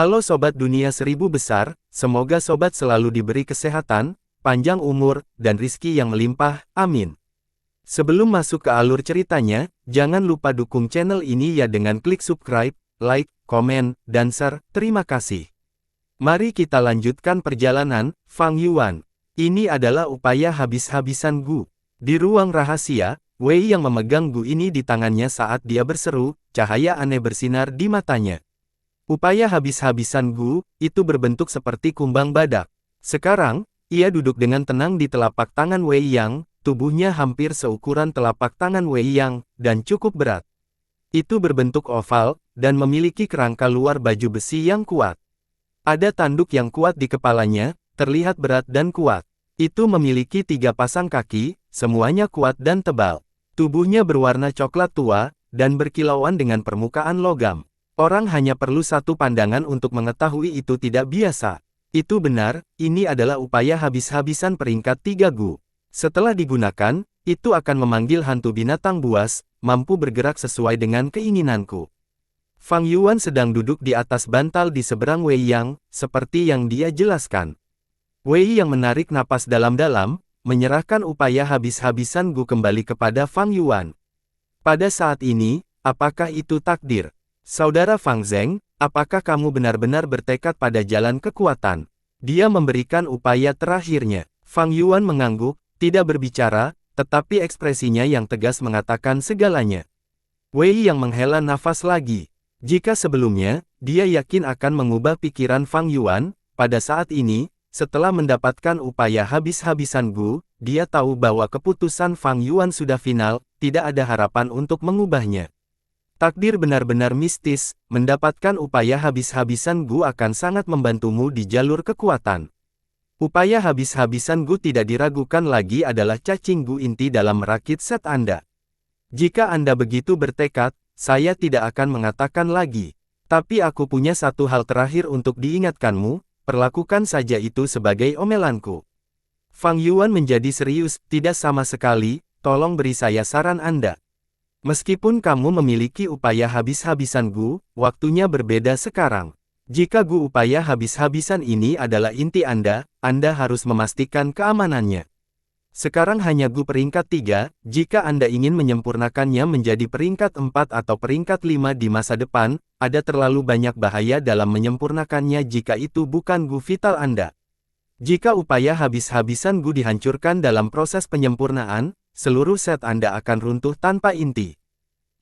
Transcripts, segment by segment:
Halo Sobat Dunia Seribu Besar, semoga Sobat selalu diberi kesehatan, panjang umur, dan rizki yang melimpah, amin. Sebelum masuk ke alur ceritanya, jangan lupa dukung channel ini ya dengan klik subscribe, like, komen, dan share, terima kasih. Mari kita lanjutkan perjalanan, Fang Yuan. Ini adalah upaya habis-habisan Gu. Di ruang rahasia, Wei yang memegang Gu ini di tangannya saat dia berseru, cahaya aneh bersinar di matanya. Upaya habis-habisan Gu, itu berbentuk seperti kumbang badak. Sekarang, ia duduk dengan tenang di telapak tangan Wei Yang, tubuhnya hampir seukuran telapak tangan Wei Yang, dan cukup berat. Itu berbentuk oval, dan memiliki kerangka luar baju besi yang kuat. Ada tanduk yang kuat di kepalanya, terlihat berat dan kuat. Itu memiliki 3 pasang kaki, semuanya kuat dan tebal. Tubuhnya berwarna coklat tua, dan berkilauan dengan permukaan logam. Orang hanya perlu satu pandangan untuk mengetahui itu tidak biasa. Itu benar, ini adalah upaya habis-habisan peringkat 3 Gu. Setelah digunakan, itu akan memanggil hantu binatang buas, mampu bergerak sesuai dengan keinginanku. Fang Yuan sedang duduk di atas bantal di seberang Wei Yang, seperti yang dia jelaskan. Wei yang menarik napas dalam-dalam, menyerahkan upaya habis-habisan Gu kembali kepada Fang Yuan. Pada saat ini, apakah itu takdir? Saudara Fang Zeng, apakah kamu benar-benar bertekad pada jalan kekuatan? Dia memberikan upaya terakhirnya. Fang Yuan mengangguk, tidak berbicara, tetapi ekspresinya yang tegas mengatakan segalanya. Wei yang menghela nafas lagi. Jika sebelumnya, dia yakin akan mengubah pikiran Fang Yuan, pada saat ini, setelah mendapatkan upaya habis-habisan Gu, dia tahu bahwa keputusan Fang Yuan sudah final, tidak ada harapan untuk mengubahnya. Takdir benar-benar mistis, mendapatkan upaya habis-habisan Gu akan sangat membantumu di jalur kekuatan. Upaya habis-habisan Gu tidak diragukan lagi adalah cacing Gu inti dalam merakit set Anda. Jika Anda begitu bertekad, saya tidak akan mengatakan lagi. Tapi aku punya satu hal terakhir untuk diingatkanmu, perlakukan saja itu sebagai omelanku. Fang Yuan menjadi serius, tidak sama sekali, tolong beri saya saran Anda. Meskipun kamu memiliki upaya habis-habisan Gu, waktunya berbeda sekarang. Jika Gu upaya habis-habisan ini adalah inti Anda harus memastikan keamanannya. Sekarang hanya Gu peringkat 3, jika Anda ingin menyempurnakannya menjadi peringkat 4 atau peringkat 5 di masa depan, ada terlalu banyak bahaya dalam menyempurnakannya jika itu bukan Gu vital Anda. Jika upaya habis-habisan Gu dihancurkan dalam proses penyempurnaan, seluruh set Anda akan runtuh tanpa inti.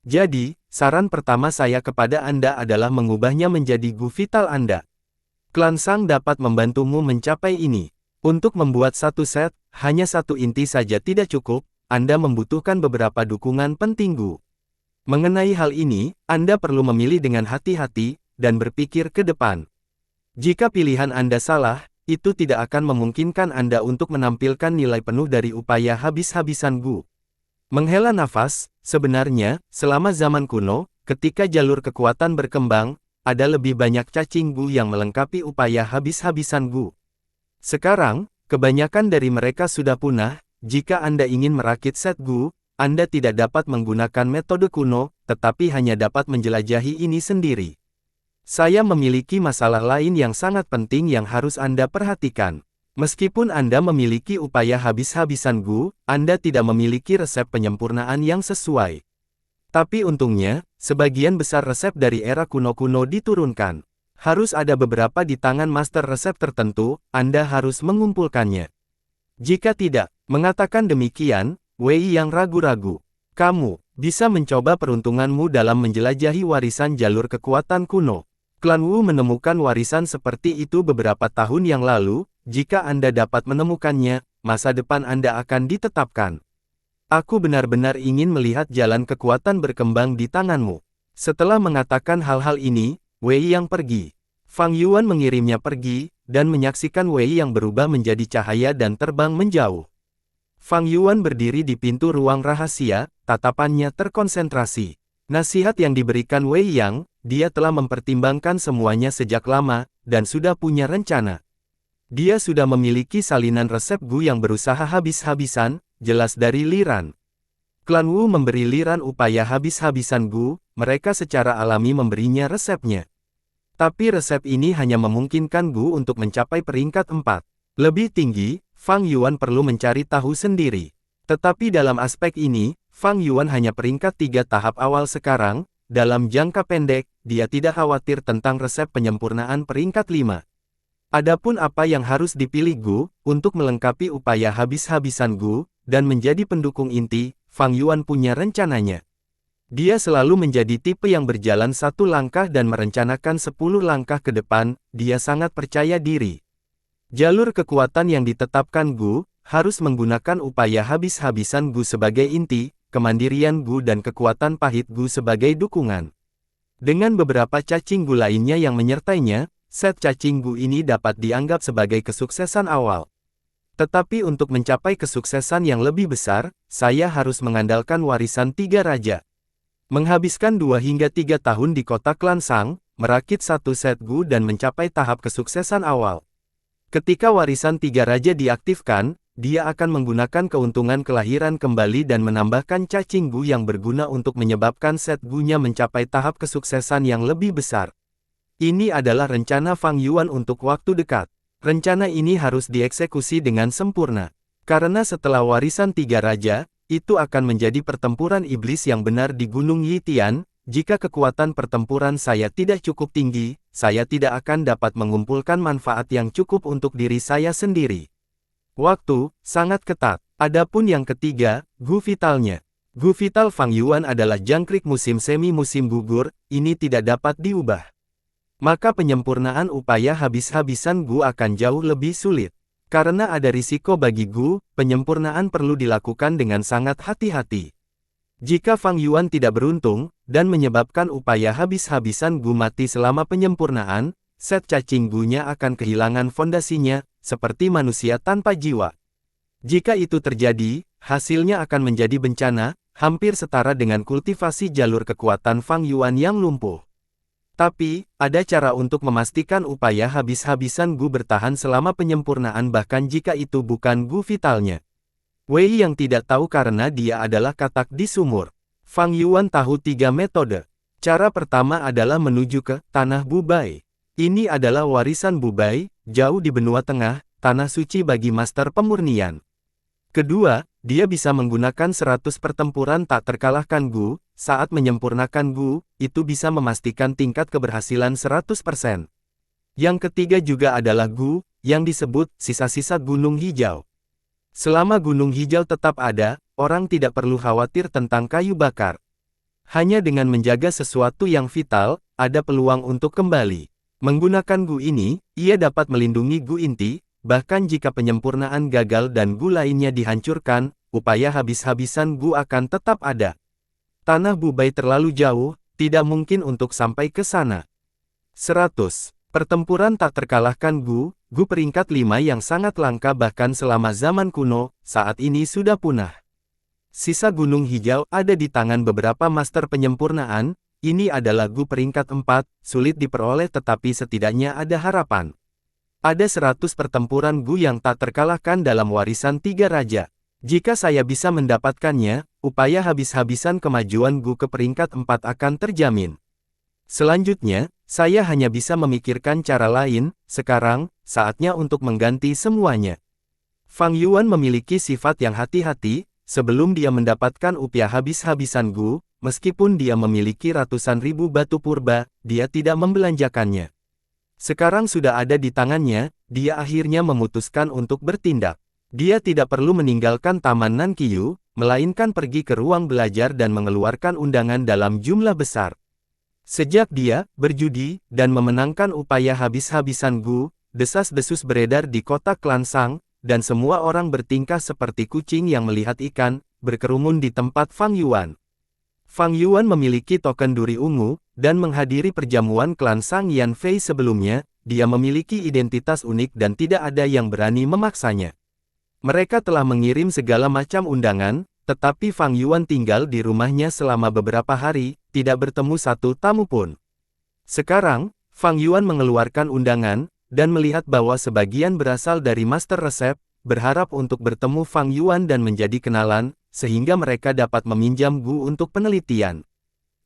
Jadi, saran pertama saya kepada Anda adalah mengubahnya menjadi Gu vital Anda. Klan Sang dapat membantumu mencapai ini. Untuk membuat satu set, hanya satu inti saja tidak cukup, Anda membutuhkan beberapa dukungan penting Gu. Mengenai hal ini, Anda perlu memilih dengan hati-hati, dan berpikir ke depan. Jika pilihan Anda salah, itu tidak akan memungkinkan Anda untuk menampilkan nilai penuh dari upaya habis-habisan Gu. Menghela nafas, sebenarnya, selama zaman kuno, ketika jalur kekuatan berkembang, ada lebih banyak cacing Gu yang melengkapi upaya habis-habisan Gu. Sekarang, kebanyakan dari mereka sudah punah. Jika Anda ingin merakit set Gu, Anda tidak dapat menggunakan metode kuno, tetapi hanya dapat menjelajahi ini sendiri. Saya memiliki masalah lain yang sangat penting yang harus Anda perhatikan. Meskipun Anda memiliki upaya habis-habisan Gu, Anda tidak memiliki resep penyempurnaan yang sesuai. Tapi untungnya, sebagian besar resep dari era kuno-kuno diturunkan. Harus ada beberapa di tangan master resep tertentu, Anda harus mengumpulkannya. Jika tidak, mengatakan demikian, Wei yang ragu-ragu. Kamu bisa mencoba peruntunganmu dalam menjelajahi warisan jalur kekuatan kuno. Klan Wu menemukan warisan seperti itu beberapa tahun yang lalu. Jika Anda dapat menemukannya, masa depan Anda akan ditetapkan. Aku benar-benar ingin melihat jalan kekuatan berkembang di tanganmu. Setelah mengatakan hal-hal ini, Wei yang pergi. Fang Yuan mengirimnya pergi, dan menyaksikan Wei yang berubah menjadi cahaya dan terbang menjauh. Fang Yuan berdiri di pintu ruang rahasia, tatapannya terkonsentrasi. Nasihat yang diberikan Wei Yang, dia telah mempertimbangkan semuanya sejak lama, dan sudah punya rencana. Dia sudah memiliki salinan resep Gu yang berusaha habis-habisan, jelas dari Liran. Klan Wu memberi Liran upaya habis-habisan Gu, mereka secara alami memberinya resepnya. Tapi resep ini hanya memungkinkan Gu untuk mencapai peringkat 4. Lebih tinggi, Fang Yuan perlu mencari tahu sendiri. Tetapi dalam aspek ini, Fang Yuan hanya peringkat 3 tahap awal sekarang. Dalam jangka pendek, dia tidak khawatir tentang resep penyempurnaan peringkat 5. Adapun apa yang harus dipilih Gu, untuk melengkapi upaya habis-habisan Gu, dan menjadi pendukung inti, Fang Yuan punya rencananya. Dia selalu menjadi tipe yang berjalan satu langkah dan merencanakan 10 langkah ke depan, dia sangat percaya diri. Jalur kekuatan yang ditetapkan Gu, harus menggunakan upaya habis-habisan Gu sebagai inti, kemandirian Gu dan kekuatan pahit Gu sebagai dukungan. Dengan beberapa cacing Gu lainnya yang menyertainya, set cacing Gu ini dapat dianggap sebagai kesuksesan awal. Tetapi untuk mencapai kesuksesan yang lebih besar, saya harus mengandalkan warisan 3 raja. Menghabiskan 2 hingga 3 tahun di kota Klansang, merakit satu set Gu dan mencapai tahap kesuksesan awal. Ketika warisan 3 raja diaktifkan, dia akan menggunakan keuntungan kelahiran kembali dan menambahkan cacing Gu yang berguna untuk menyebabkan set Gu-nya mencapai tahap kesuksesan yang lebih besar. Ini adalah rencana Fang Yuan untuk waktu dekat. Rencana ini harus dieksekusi dengan sempurna. Karena setelah warisan 3 raja, itu akan menjadi pertempuran iblis yang benar di Gunung Yitian. Jika kekuatan pertempuran saya tidak cukup tinggi, saya tidak akan dapat mengumpulkan manfaat yang cukup untuk diri saya sendiri. Waktu sangat ketat. Adapun yang ketiga, Gu Vitalnya. Gu Vital Fang Yuan adalah jangkrik musim semi musim gugur, ini tidak dapat diubah. Maka penyempurnaan upaya habis-habisan Gu akan jauh lebih sulit. Karena ada risiko bagi Gu, penyempurnaan perlu dilakukan dengan sangat hati-hati. Jika Fang Yuan tidak beruntung, dan menyebabkan upaya habis-habisan Gu mati selama penyempurnaan, set cacing Gu-nya akan kehilangan fondasinya, seperti manusia tanpa jiwa. Jika itu terjadi, hasilnya akan menjadi bencana, hampir setara dengan kultivasi jalur kekuatan Fang Yuan yang lumpuh. Tapi, ada cara untuk memastikan upaya habis-habisan Gu bertahan selama penyempurnaan bahkan jika itu bukan Gu Vitalnya. Wei yang tidak tahu karena dia adalah katak di sumur. Fang Yuan tahu 3 metode. Cara pertama adalah menuju ke Tanah Bubai. Ini adalah warisan Bubai, jauh di benua tengah, tanah suci bagi master pemurnian. Kedua, dia bisa menggunakan 100 pertempuran tak terkalahkan Gu. Saat menyempurnakan Gu, itu bisa memastikan tingkat keberhasilan 100%. Yang ketiga juga adalah Gu, yang disebut sisa-sisa Gunung Hijau. Selama Gunung Hijau tetap ada, orang tidak perlu khawatir tentang kayu bakar. Hanya dengan menjaga sesuatu yang vital, ada peluang untuk kembali. Menggunakan Gu ini, ia dapat melindungi Gu inti, bahkan jika penyempurnaan gagal dan Gu lainnya dihancurkan, upaya habis-habisan Gu akan tetap ada. Tanah Bubai terlalu jauh, tidak mungkin untuk sampai ke sana. 100. Pertempuran tak terkalahkan Gu peringkat 5 yang sangat langka bahkan selama zaman kuno, saat ini sudah punah. Sisa Gunung Hijau ada di tangan beberapa master penyempurnaan, ini adalah Gu peringkat 4, sulit diperoleh tetapi setidaknya ada harapan. Ada 100 pertempuran Gu yang tak terkalahkan dalam warisan 3 raja. Jika saya bisa mendapatkannya, upaya habis-habisan kemajuan Gu ke peringkat 4 akan terjamin. Selanjutnya, saya hanya bisa memikirkan cara lain, sekarang, saatnya untuk mengganti semuanya. Fang Yuan memiliki sifat yang hati-hati, sebelum dia mendapatkan upaya habis-habisan Gu, meskipun dia memiliki ratusan ribu batu purba, dia tidak membelanjakannya. Sekarang sudah ada di tangannya, dia akhirnya memutuskan untuk bertindak. Dia tidak perlu meninggalkan Taman Nankiyu, melainkan pergi ke ruang belajar dan mengeluarkan undangan dalam jumlah besar. Sejak dia berjudi dan memenangkan upaya habis-habisan Gu, desas-desus beredar di kota Klansang, dan semua orang bertingkah seperti kucing yang melihat ikan, berkerumun di tempat Fang Yuan. Fang Yuan memiliki token duri ungu, dan menghadiri perjamuan Klansang Yan Fei sebelumnya, dia memiliki identitas unik dan tidak ada yang berani memaksanya. Mereka telah mengirim segala macam undangan, tetapi Fang Yuan tinggal di rumahnya selama beberapa hari, tidak bertemu satu tamu pun. Sekarang, Fang Yuan mengeluarkan undangan, dan melihat bahwa sebagian berasal dari master resep, berharap untuk bertemu Fang Yuan dan menjadi kenalan, sehingga mereka dapat meminjam Gu untuk penelitian.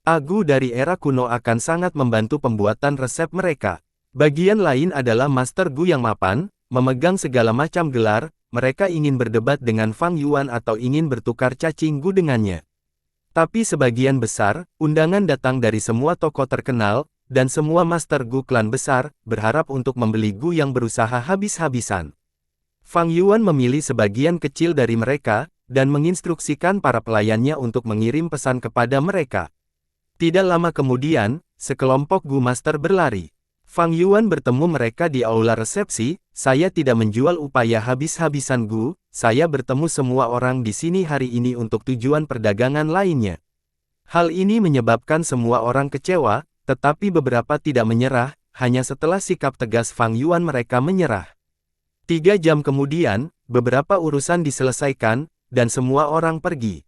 Agu dari era kuno akan sangat membantu pembuatan resep mereka. Bagian lain adalah Master Gu yang mapan, memegang segala macam gelar, mereka ingin berdebat dengan Fang Yuan atau ingin bertukar cacing Gu dengannya. Tapi sebagian besar, undangan datang dari semua tokoh terkenal, dan semua Master Gu klan besar, berharap untuk membeli Gu yang berusaha habis-habisan. Fang Yuan memilih sebagian kecil dari mereka, dan menginstruksikan para pelayannya untuk mengirim pesan kepada mereka. Tidak lama kemudian, sekelompok Gu Master berlari. Fang Yuan bertemu mereka di aula resepsi, saya tidak menjual upaya habis-habisan Gu, saya bertemu semua orang di sini hari ini untuk tujuan perdagangan lainnya. Hal ini menyebabkan semua orang kecewa, tetapi beberapa tidak menyerah, hanya setelah sikap tegas Fang Yuan mereka menyerah. 3 jam kemudian, beberapa urusan diselesaikan, dan semua orang pergi.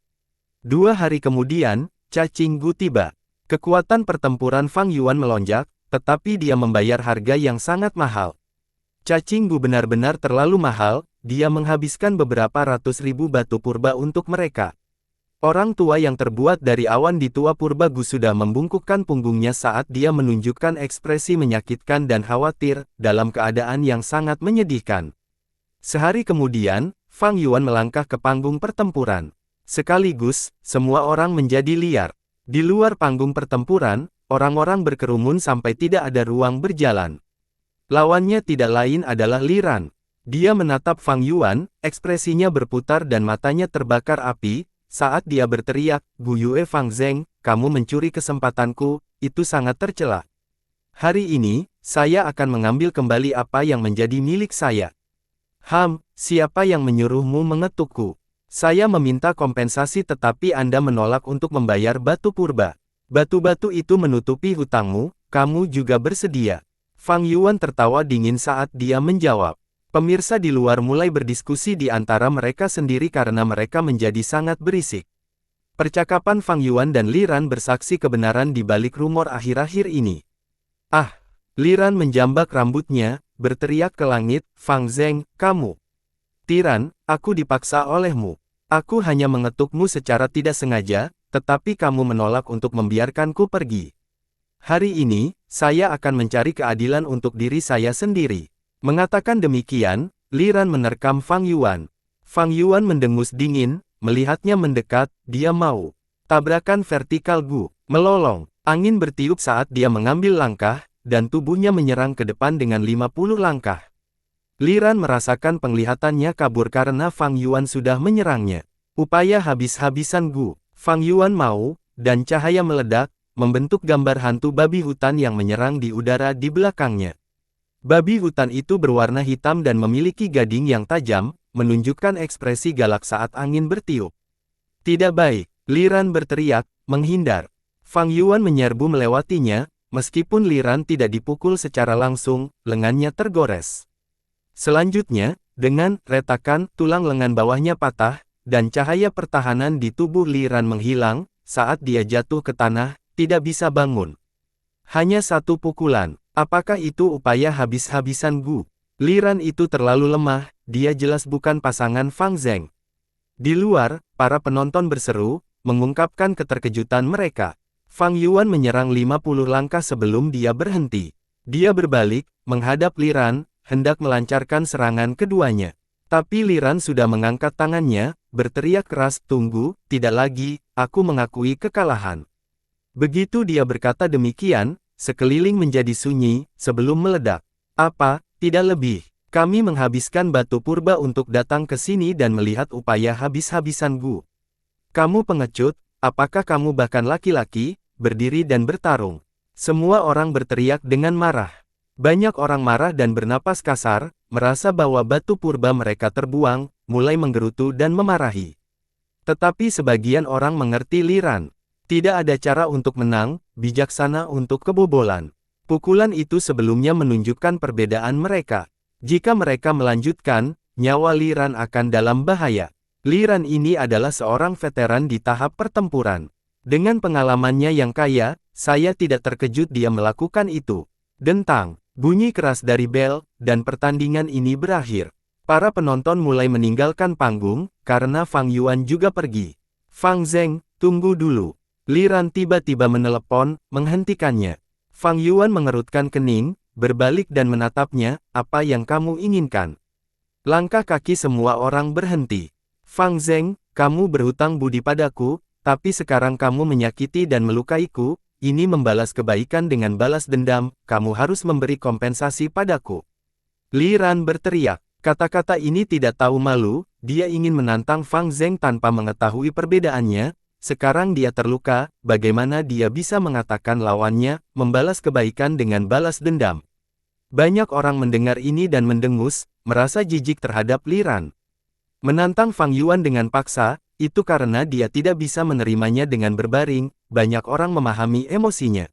2 hari kemudian, cacing Gu tiba. Kekuatan pertempuran Fang Yuan melonjak, tetapi dia membayar harga yang sangat mahal. Cacing Gu benar-benar terlalu mahal, dia menghabiskan beberapa ratus ribu batu purba untuk mereka. Orang tua yang terbuat dari awan di tua purba Gu sudah membungkukkan punggungnya saat dia menunjukkan ekspresi menyakitkan dan khawatir, dalam keadaan yang sangat menyedihkan. Sehari kemudian, Fang Yuan melangkah ke panggung pertempuran. Sekaligus, semua orang menjadi liar. Di luar panggung pertempuran, orang-orang berkerumun sampai tidak ada ruang berjalan. Lawannya tidak lain adalah Li Ran. Dia menatap Fang Yuan, ekspresinya berputar dan matanya terbakar api, saat dia berteriak, "Gu Yue Fang Zeng, kamu mencuri kesempatanku, itu sangat tercela. Hari ini, saya akan mengambil kembali apa yang menjadi milik saya." Siapa yang menyuruhmu mengetukku? Saya meminta kompensasi tetapi Anda menolak untuk membayar batu purba. Batu-batu itu menutupi hutangmu, kamu juga bersedia. Fang Yuan tertawa dingin saat dia menjawab. Pemirsa di luar mulai berdiskusi di antara mereka sendiri karena mereka menjadi sangat berisik. Percakapan Fang Yuan dan Li Ran bersaksi kebenaran di balik rumor akhir-akhir ini. Li Ran menjambak rambutnya, berteriak ke langit, "Fang Zeng, kamu tiran, aku dipaksa olehmu. Aku hanya mengetukmu secara tidak sengaja, tetapi kamu menolak untuk membiarkanku pergi. Hari ini, saya akan mencari keadilan untuk diri saya sendiri." Mengatakan demikian, Li Ran menerkam Fang Yuan. Fang Yuan mendengus dingin, melihatnya mendekat, dia mau. Tabrakan vertikal Gu, melolong. Angin bertiup saat dia mengambil langkah, dan tubuhnya menyerang ke depan dengan 50 langkah. Li Ran merasakan penglihatannya kabur karena Fang Yuan sudah menyerangnya. Upaya habis-habisan Gu. Fang Yuan mau, dan cahaya meledak, membentuk gambar hantu babi hutan yang menyerang di udara di belakangnya. Babi hutan itu berwarna hitam dan memiliki gading yang tajam, menunjukkan ekspresi galak saat angin bertiup. Tidak baik, Li Ran berteriak, menghindar. Fang Yuan menyerbu melewatinya, meskipun Li Ran tidak dipukul secara langsung, lengannya tergores. Selanjutnya, dengan retakan, tulang lengan bawahnya patah, dan cahaya pertahanan di tubuh Li Ran menghilang, saat dia jatuh ke tanah, tidak bisa bangun. Hanya satu pukulan. Apakah itu upaya habis-habisan Gu? Li Ran itu terlalu lemah, dia jelas bukan pasangan Fang Zeng. Di luar, para penonton berseru, mengungkapkan keterkejutan mereka. Fang Yuan menyerang 50 langkah sebelum dia berhenti. Dia berbalik, menghadap Li Ran, hendak melancarkan serangan keduanya. Tapi Li Ran sudah mengangkat tangannya, berteriak keras, "Tunggu, tidak lagi, aku mengakui kekalahan." Begitu dia berkata demikian, sekeliling menjadi sunyi, sebelum meledak. "Apa, tidak lebih. Kami menghabiskan batu purba untuk datang ke sini dan melihat upaya habis-habisan Gu. Kamu pengecut, apakah kamu bahkan laki-laki, berdiri dan bertarung?" Semua orang berteriak dengan marah. Banyak orang marah dan bernapas kasar, merasa bahwa batu purba mereka terbuang, mulai menggerutu dan memarahi. Tetapi sebagian orang mengerti Li Ran. Tidak ada cara untuk menang, bijaksana untuk kebobolan. Pukulan itu sebelumnya menunjukkan perbedaan mereka. Jika mereka melanjutkan, nyawa Li Ran akan dalam bahaya. Li Ran ini adalah seorang veteran di tahap pertempuran. Dengan pengalamannya yang kaya, saya tidak terkejut dia melakukan itu. Dentang. Bunyi keras dari bel, dan pertandingan ini berakhir. Para penonton mulai meninggalkan panggung, karena Fang Yuan juga pergi. "Fang Zeng, tunggu dulu. Li Ran tiba-tiba menelepon, menghentikannya. Fang Yuan mengerutkan kening, berbalik dan menatapnya, apa yang kamu inginkan? Langkah kaki semua orang berhenti. Fang Zeng, kamu berhutang budi padaku, tapi sekarang kamu menyakiti dan melukaiku, ini membalas kebaikan dengan balas dendam, kamu harus memberi kompensasi padaku. Li Ran berteriak. Kata-kata ini tidak tahu malu, dia ingin menantang Fang Zeng tanpa mengetahui perbedaannya. Sekarang dia terluka, bagaimana dia bisa mengatakan lawannya, membalas kebaikan dengan balas dendam. Banyak orang mendengar ini dan mendengus, merasa jijik terhadap Li Ran. Menantang Fang Yuan dengan paksa, itu karena dia tidak bisa menerimanya dengan berbaring, banyak orang memahami emosinya.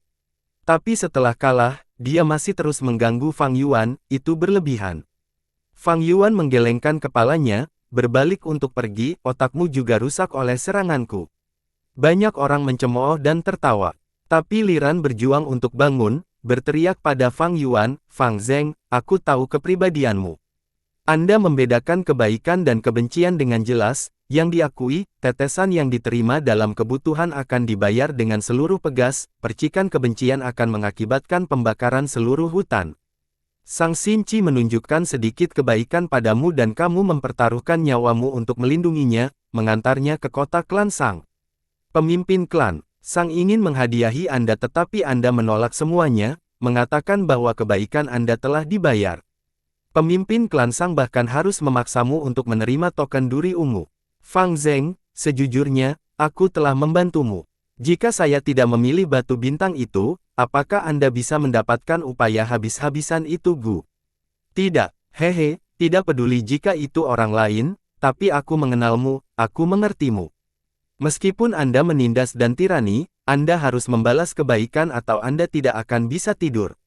Tapi setelah kalah, dia masih terus mengganggu Fang Yuan, itu berlebihan. Fang Yuan menggelengkan kepalanya, berbalik untuk pergi, otakmu juga rusak oleh seranganku. Banyak orang mencemooh dan tertawa. Tapi Li Ran berjuang untuk bangun, berteriak pada Fang Yuan, Fang Zeng, aku tahu kepribadianmu. Anda membedakan kebaikan dan kebencian dengan jelas, yang diakui, tetesan yang diterima dalam kebutuhan akan dibayar dengan seluruh pegas, percikan kebencian akan mengakibatkan pembakaran seluruh hutan. Sang Xinci menunjukkan sedikit kebaikan padamu dan kamu mempertaruhkan nyawamu untuk melindunginya, mengantarnya ke kota klan Sang. Pemimpin klan, Sang ingin menghadiahi Anda tetapi Anda menolak semuanya, mengatakan bahwa kebaikan Anda telah dibayar. Pemimpin klan Sang bahkan harus memaksamu untuk menerima token duri ungu. Fang Zeng, sejujurnya, aku telah membantumu. Jika saya tidak memilih batu bintang itu, apakah Anda bisa mendapatkan upaya habis-habisan itu Gu? Tidak, hehe, tidak peduli jika itu orang lain, tapi aku mengenalmu, aku mengertimu. Meskipun Anda menindas dan tirani, Anda harus membalas kebaikan atau Anda tidak akan bisa tidur.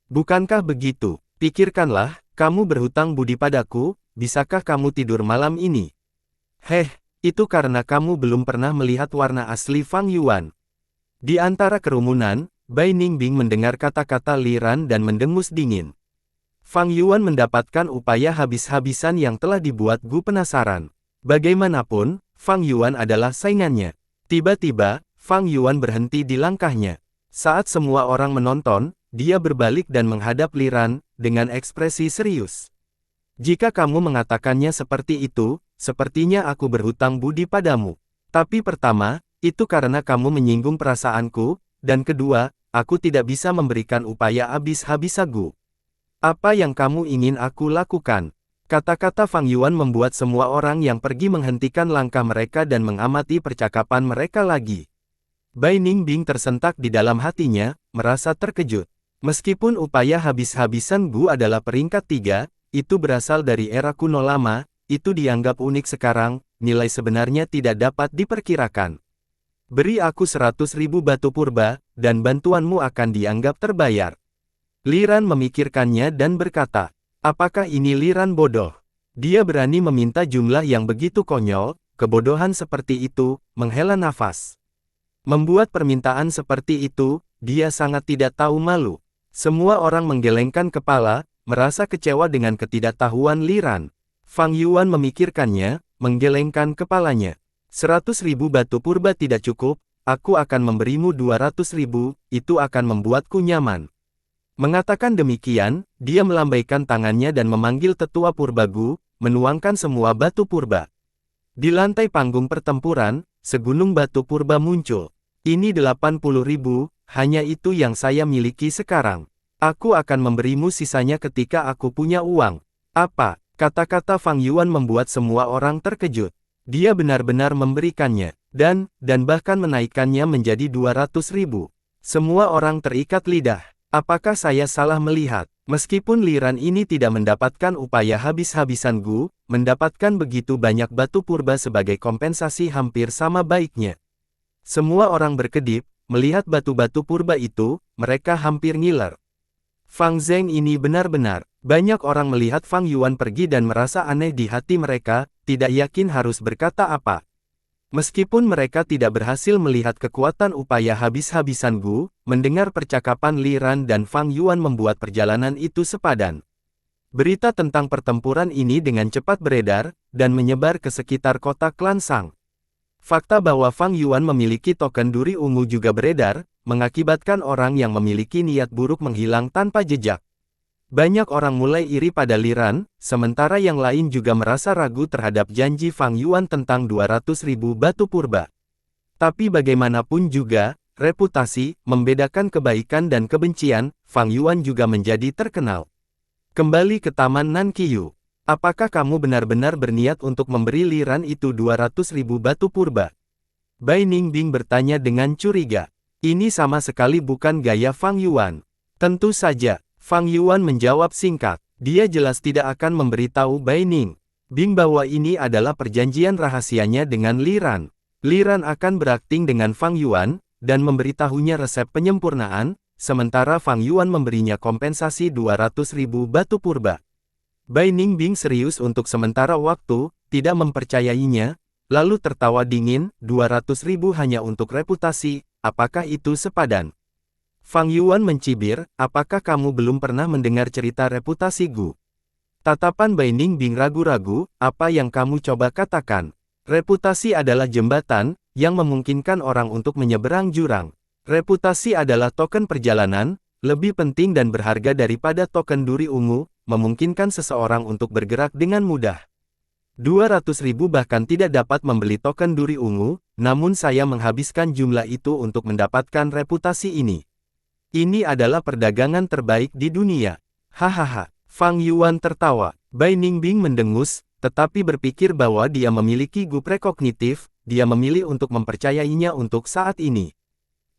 Bukankah begitu? Pikirkanlah, kamu berhutang budi padaku, bisakah kamu tidur malam ini? Itu karena kamu belum pernah melihat warna asli Fang Yuan. Di antara kerumunan, Bai Ningbing mendengar kata-kata Li Ran dan mendengus dingin. Fang Yuan mendapatkan upaya habis-habisan yang telah dibuat Gu penasaran. Bagaimanapun, Fang Yuan adalah saingannya. Tiba-tiba, Fang Yuan berhenti di langkahnya. Saat semua orang menonton, dia berbalik dan menghadap Li Ran, dengan ekspresi serius. Jika kamu mengatakannya seperti itu, sepertinya aku berhutang budi padamu. Tapi pertama, itu karena kamu menyinggung perasaanku, dan kedua, aku tidak bisa memberikan upaya habis-habisan Gu. Apa yang kamu ingin aku lakukan? Kata-kata Fang Yuan membuat semua orang yang pergi menghentikan langkah mereka dan mengamati percakapan mereka lagi. Bai Ningbing tersentak di dalam hatinya, merasa terkejut. Meskipun upaya habis-habisan Gu adalah peringkat 3, itu berasal dari era kuno lama, itu dianggap unik sekarang, nilai sebenarnya tidak dapat diperkirakan. Beri aku 100.000 batu purba, dan bantuanmu akan dianggap terbayar. Li Ran memikirkannya dan berkata, apakah ini Li Ran bodoh? Dia berani meminta jumlah yang begitu konyol, kebodohan seperti itu, menghela nafas. Membuat permintaan seperti itu, dia sangat tidak tahu malu. Semua orang menggelengkan kepala, merasa kecewa dengan ketidaktahuan Li Ran. Fang Yuan memikirkannya, menggelengkan kepalanya. 100.000 batu purba tidak cukup, aku akan memberimu 200.000, itu akan membuatku nyaman. Mengatakan demikian, dia melambaikan tangannya dan memanggil tetua purba Gu, menuangkan semua batu purba. Di lantai panggung pertempuran, segunung batu purba muncul. Ini 80.000, hanya itu yang saya miliki sekarang. Aku akan memberimu sisanya ketika aku punya uang. Apa? Kata-kata Fang Yuan membuat semua orang terkejut. Dia benar-benar memberikannya, dan bahkan menaikkannya menjadi 200.000. Semua orang terikat lidah. Apakah saya salah melihat? Meskipun Li Ran ini tidak mendapatkan upaya habis-habisan Gu, mendapatkan begitu banyak batu purba sebagai kompensasi hampir sama baiknya. Semua orang berkedip, melihat batu-batu purba itu, mereka hampir ngiler. Fang Zeng ini benar-benar. Banyak orang melihat Fang Yuan pergi dan merasa aneh di hati mereka, tidak yakin harus berkata apa. Meskipun mereka tidak berhasil melihat kekuatan upaya habis-habisan Gu, mendengar percakapan Li Ran dan Fang Yuan membuat perjalanan itu sepadan. Berita tentang pertempuran ini dengan cepat beredar, dan menyebar ke sekitar kota klan Sang. Fakta bahwa Fang Yuan memiliki token duri ungu juga beredar, mengakibatkan orang yang memiliki niat buruk menghilang tanpa jejak. Banyak orang mulai iri pada Li Ran, sementara yang lain juga merasa ragu terhadap janji Fang Yuan tentang 200.000 batu purba. Tapi bagaimanapun juga, reputasi, membedakan kebaikan dan kebencian, Fang Yuan juga menjadi terkenal. Kembali ke Taman Nanqiyu. Apakah kamu benar-benar berniat untuk memberi Li Ran itu 200.000 batu purba? Bai Ningbing bertanya dengan curiga. Ini sama sekali bukan gaya Fang Yuan. Tentu saja, Fang Yuan menjawab singkat. Dia jelas tidak akan memberitahu Bai Ningbing bahwa ini adalah perjanjian rahasianya dengan Li Ran. Li Ran akan berakting dengan Fang Yuan, dan memberitahunya resep penyempurnaan, sementara Fang Yuan memberinya kompensasi 200.000 batu purba. Bai Ningbing serius untuk sementara waktu, tidak mempercayainya, lalu tertawa dingin, 200.000 hanya untuk reputasi, apakah itu sepadan? Fang Yuan mencibir, apakah kamu belum pernah mendengar cerita reputasi Gu? Tatapan Bai Ningbing ragu-ragu, apa yang kamu coba katakan? Reputasi adalah jembatan, yang memungkinkan orang untuk menyeberang jurang. Reputasi adalah token perjalanan, lebih penting dan berharga daripada token duri ungu, memungkinkan seseorang untuk bergerak dengan mudah. 200.000 bahkan tidak dapat membeli token duri ungu, namun saya menghabiskan jumlah itu untuk mendapatkan reputasi ini. Ini adalah perdagangan terbaik di dunia. Hahaha, Fang Yuan tertawa. Bai Ningbing mendengus, tetapi berpikir bahwa dia memiliki gu prekognitif, dia memilih untuk mempercayainya untuk saat ini.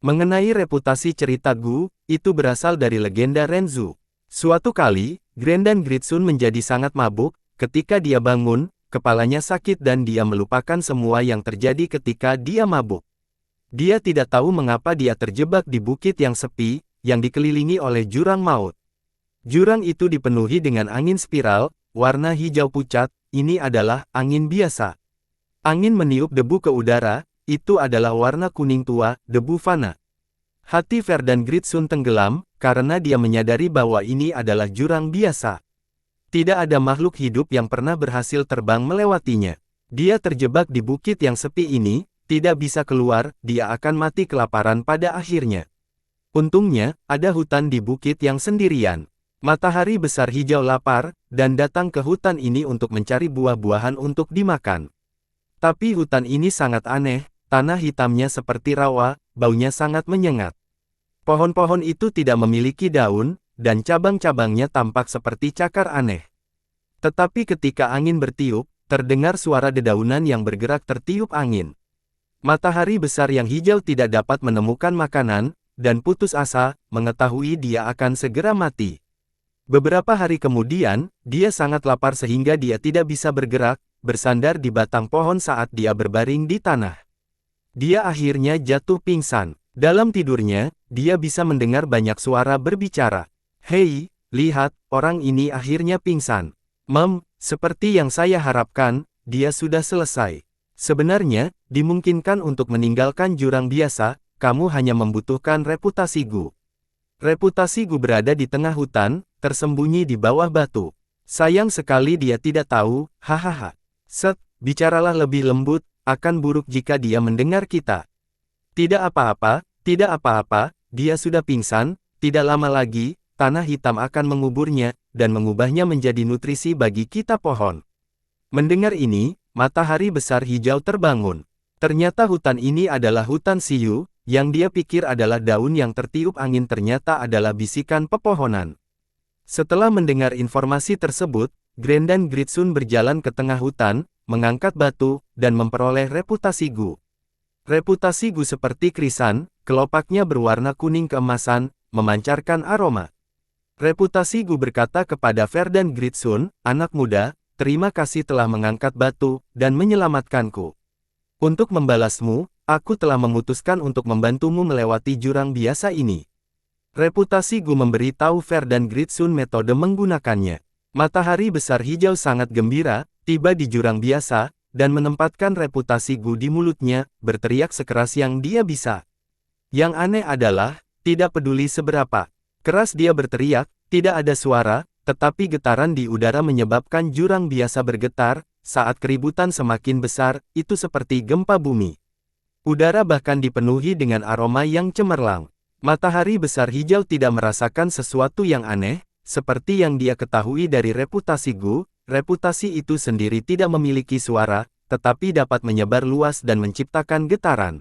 Mengenai reputasi cerita Gu, itu berasal dari legenda Renzu. Suatu kali, Grandan Gritsun menjadi sangat mabuk, ketika dia bangun, kepalanya sakit dan dia melupakan semua yang terjadi ketika dia mabuk. Dia tidak tahu mengapa dia terjebak di bukit yang sepi, yang dikelilingi oleh jurang maut. Jurang itu dipenuhi dengan angin spiral, warna hijau pucat, ini adalah angin biasa. Angin meniup debu ke udara, itu adalah warna kuning tua, debu fana. Hati Verdan Gritsun tenggelam, karena dia menyadari bahwa ini adalah jurang biasa. Tidak ada makhluk hidup yang pernah berhasil terbang melewatinya. Dia terjebak di bukit yang sepi ini, tidak bisa keluar, dia akan mati kelaparan pada akhirnya. Untungnya, ada hutan di bukit yang sendirian. Matahari besar hijau lapar, dan datang ke hutan ini untuk mencari buah-buahan untuk dimakan. Tapi hutan ini sangat aneh, tanah hitamnya seperti rawa, baunya sangat menyengat. Pohon-pohon itu tidak memiliki daun, dan cabang-cabangnya tampak seperti cakar aneh. Tetapi ketika angin bertiup, terdengar suara dedaunan yang bergerak tertiup angin. Matahari besar yang hijau tidak dapat menemukan makanan, dan putus asa, mengetahui dia akan segera mati. Beberapa hari kemudian, dia sangat lapar sehingga dia tidak bisa bergerak, bersandar di batang pohon saat dia berbaring di tanah. Dia akhirnya jatuh pingsan. Dalam tidurnya, dia bisa mendengar banyak suara berbicara. Hei, lihat, orang ini akhirnya pingsan. Seperti yang saya harapkan, dia sudah selesai. Sebenarnya, dimungkinkan untuk meninggalkan jurang biasa, kamu hanya membutuhkan reputasi Gu. Reputasi Gu berada di tengah hutan, tersembunyi di bawah batu. Sayang sekali dia tidak tahu, hahaha. Bicaralah lebih lembut, akan buruk jika dia mendengar kita. Tidak apa-apa, dia sudah pingsan, tidak lama lagi, tanah hitam akan menguburnya, dan mengubahnya menjadi nutrisi bagi kita pohon. Mendengar ini, matahari besar hijau terbangun. Ternyata hutan ini adalah hutan Siyu, yang dia pikir adalah daun yang tertiup angin ternyata adalah bisikan pepohonan. Setelah mendengar informasi tersebut, Grandan Gritsun berjalan ke tengah hutan, mengangkat batu, dan memperoleh reputasi Gu. Reputasi Gu seperti krisan, kelopaknya berwarna kuning keemasan, memancarkan aroma. Reputasi Gu berkata kepada Verdan Gritsun, anak muda, terima kasih telah mengangkat batu, dan menyelamatkanku. Untuk membalasmu, aku telah memutuskan untuk membantumu melewati jurang biasa ini. Reputasi Gu memberi tahu Verdan Gritsun metode menggunakannya. Matahari besar hijau sangat gembira, tiba di jurang biasa, dan menempatkan reputasi Gu di mulutnya, berteriak sekeras yang dia bisa. Yang aneh adalah, tidak peduli seberapa keras dia berteriak, tidak ada suara, tetapi getaran di udara menyebabkan jurang biasa bergetar. Saat keributan semakin besar, itu seperti gempa bumi. Udara bahkan dipenuhi dengan aroma yang cemerlang. Matahari besar hijau tidak merasakan sesuatu yang aneh, seperti yang dia ketahui dari reputasi Gu. Reputasi itu sendiri tidak memiliki suara, tetapi dapat menyebar luas dan menciptakan getaran.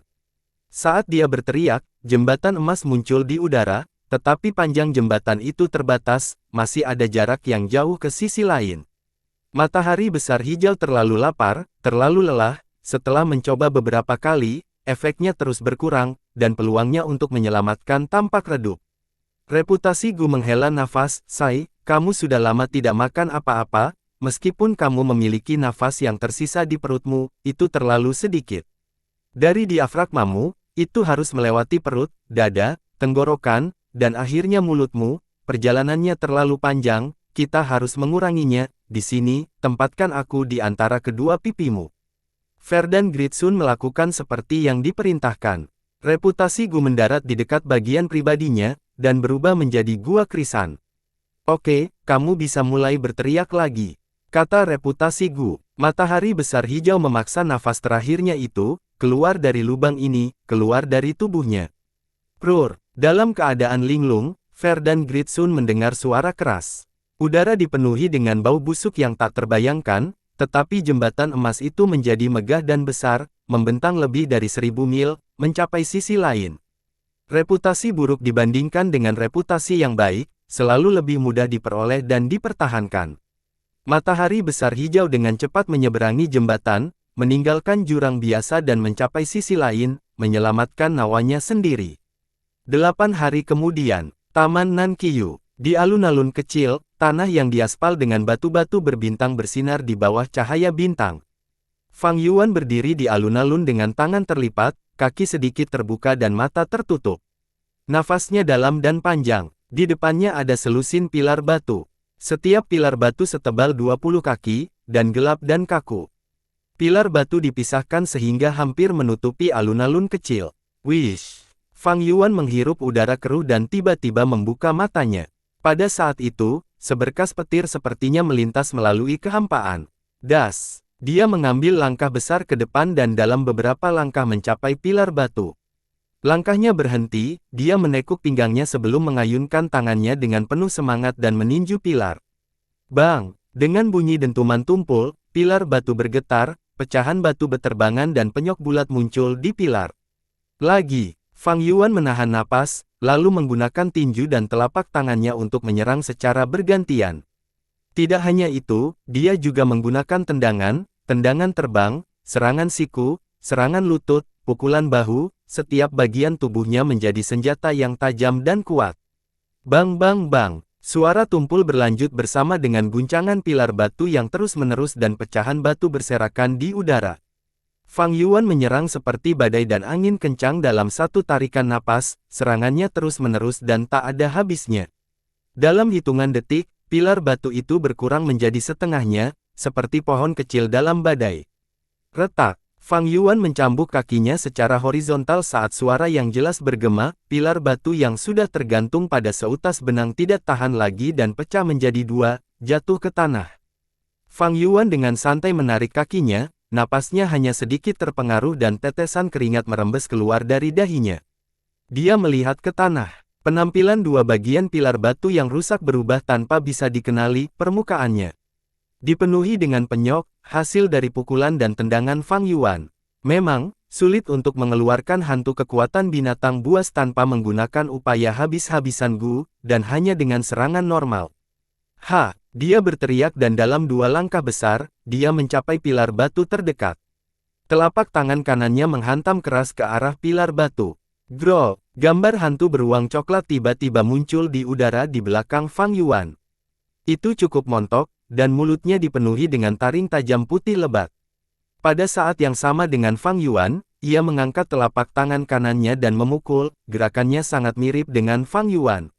Saat dia berteriak, jembatan emas muncul di udara, tetapi panjang jembatan itu terbatas, masih ada jarak yang jauh ke sisi lain. Matahari besar hijau terlalu lapar, terlalu lelah, setelah mencoba beberapa kali, efeknya terus berkurang, dan peluangnya untuk menyelamatkan tampak redup. Reputasi Gu menghela nafas, "Sai, kamu sudah lama tidak makan apa-apa, meskipun kamu memiliki nafas yang tersisa di perutmu, itu terlalu sedikit. Dari diafragmamu, itu harus melewati perut, dada, tenggorokan, dan akhirnya mulutmu, perjalanannya terlalu panjang, kita harus menguranginya. Di sini, tempatkan aku di antara kedua pipimu." Verdan Gritsun melakukan seperti yang diperintahkan. Reputasi Gu mendarat di dekat bagian pribadinya, dan berubah menjadi gua krisan. "Oke, kamu bisa mulai berteriak lagi," kata reputasi Gu. Matahari besar hijau memaksa nafas terakhirnya itu, keluar dari lubang ini, keluar dari tubuhnya. Prur, dalam keadaan linglung, Verdan Gritsun mendengar suara keras. Udara dipenuhi dengan bau busuk yang tak terbayangkan, tetapi jembatan emas itu menjadi megah dan besar, membentang lebih dari 1000 mil, mencapai sisi lain. Reputasi buruk dibandingkan dengan reputasi yang baik, selalu lebih mudah diperoleh dan dipertahankan. Matahari besar hijau dengan cepat menyeberangi jembatan, meninggalkan jurang biasa dan mencapai sisi lain, menyelamatkan nyawanya sendiri. 8 hari kemudian, Taman Nankiyu. Di alun-alun kecil, tanah yang diaspal dengan batu-batu berbintang bersinar di bawah cahaya bintang. Fang Yuan berdiri di alun-alun dengan tangan terlipat, kaki sedikit terbuka dan mata tertutup. Nafasnya dalam dan panjang. Di depannya ada selusin pilar batu. Setiap pilar batu setebal 20 kaki, dan gelap dan kaku. Pilar batu dipisahkan sehingga hampir menutupi alun-alun kecil. Wish! Fang Yuan menghirup udara keruh dan tiba-tiba membuka matanya. Pada saat itu, seberkas petir sepertinya melintas melalui kehampaan. Das! Dia mengambil langkah besar ke depan dan dalam beberapa langkah mencapai pilar batu. Langkahnya berhenti, dia menekuk pinggangnya sebelum mengayunkan tangannya dengan penuh semangat dan meninju pilar. Bang! Dengan bunyi dentuman tumpul, pilar batu bergetar, pecahan batu beterbangan dan penyok bulat muncul di pilar. Lagi! Fang Yuan menahan napas, lalu menggunakan tinju dan telapak tangannya untuk menyerang secara bergantian. Tidak hanya itu, dia juga menggunakan tendangan terbang, serangan siku, serangan lutut, pukulan bahu, setiap bagian tubuhnya menjadi senjata yang tajam dan kuat. Bang bang bang, suara tumpul berlanjut bersama dengan guncangan pilar batu yang terus-menerus dan pecahan batu berserakan di udara. Fang Yuan menyerang seperti badai dan angin kencang dalam satu tarikan napas, serangannya terus-menerus dan tak ada habisnya. Dalam hitungan detik, pilar batu itu berkurang menjadi setengahnya, seperti pohon kecil dalam badai. Retak! Fang Yuan mencambuk kakinya secara horizontal saat suara yang jelas bergema, pilar batu yang sudah tergantung pada seutas benang tidak tahan lagi dan pecah menjadi dua, jatuh ke tanah. Fang Yuan dengan santai menarik kakinya, napasnya hanya sedikit terpengaruh dan tetesan keringat merembes keluar dari dahinya. Dia melihat ke tanah. Penampilan dua bagian pilar batu yang rusak berubah tanpa bisa dikenali, permukaannya dipenuhi dengan penyok, hasil dari pukulan dan tendangan Fang Yuan. Memang, sulit untuk mengeluarkan hantu kekuatan binatang buas tanpa menggunakan upaya habis-habisan Gu, dan hanya dengan serangan normal. Ha! Dia berteriak dan dalam 2 langkah besar, dia mencapai pilar batu terdekat. Telapak tangan kanannya menghantam keras ke arah pilar batu. Grol! Gambar hantu beruang coklat tiba-tiba muncul di udara di belakang Fang Yuan. Itu cukup montok, dan mulutnya dipenuhi dengan taring tajam putih lebat. Pada saat yang sama dengan Fang Yuan, ia mengangkat telapak tangan kanannya dan memukul, gerakannya sangat mirip dengan Fang Yuan.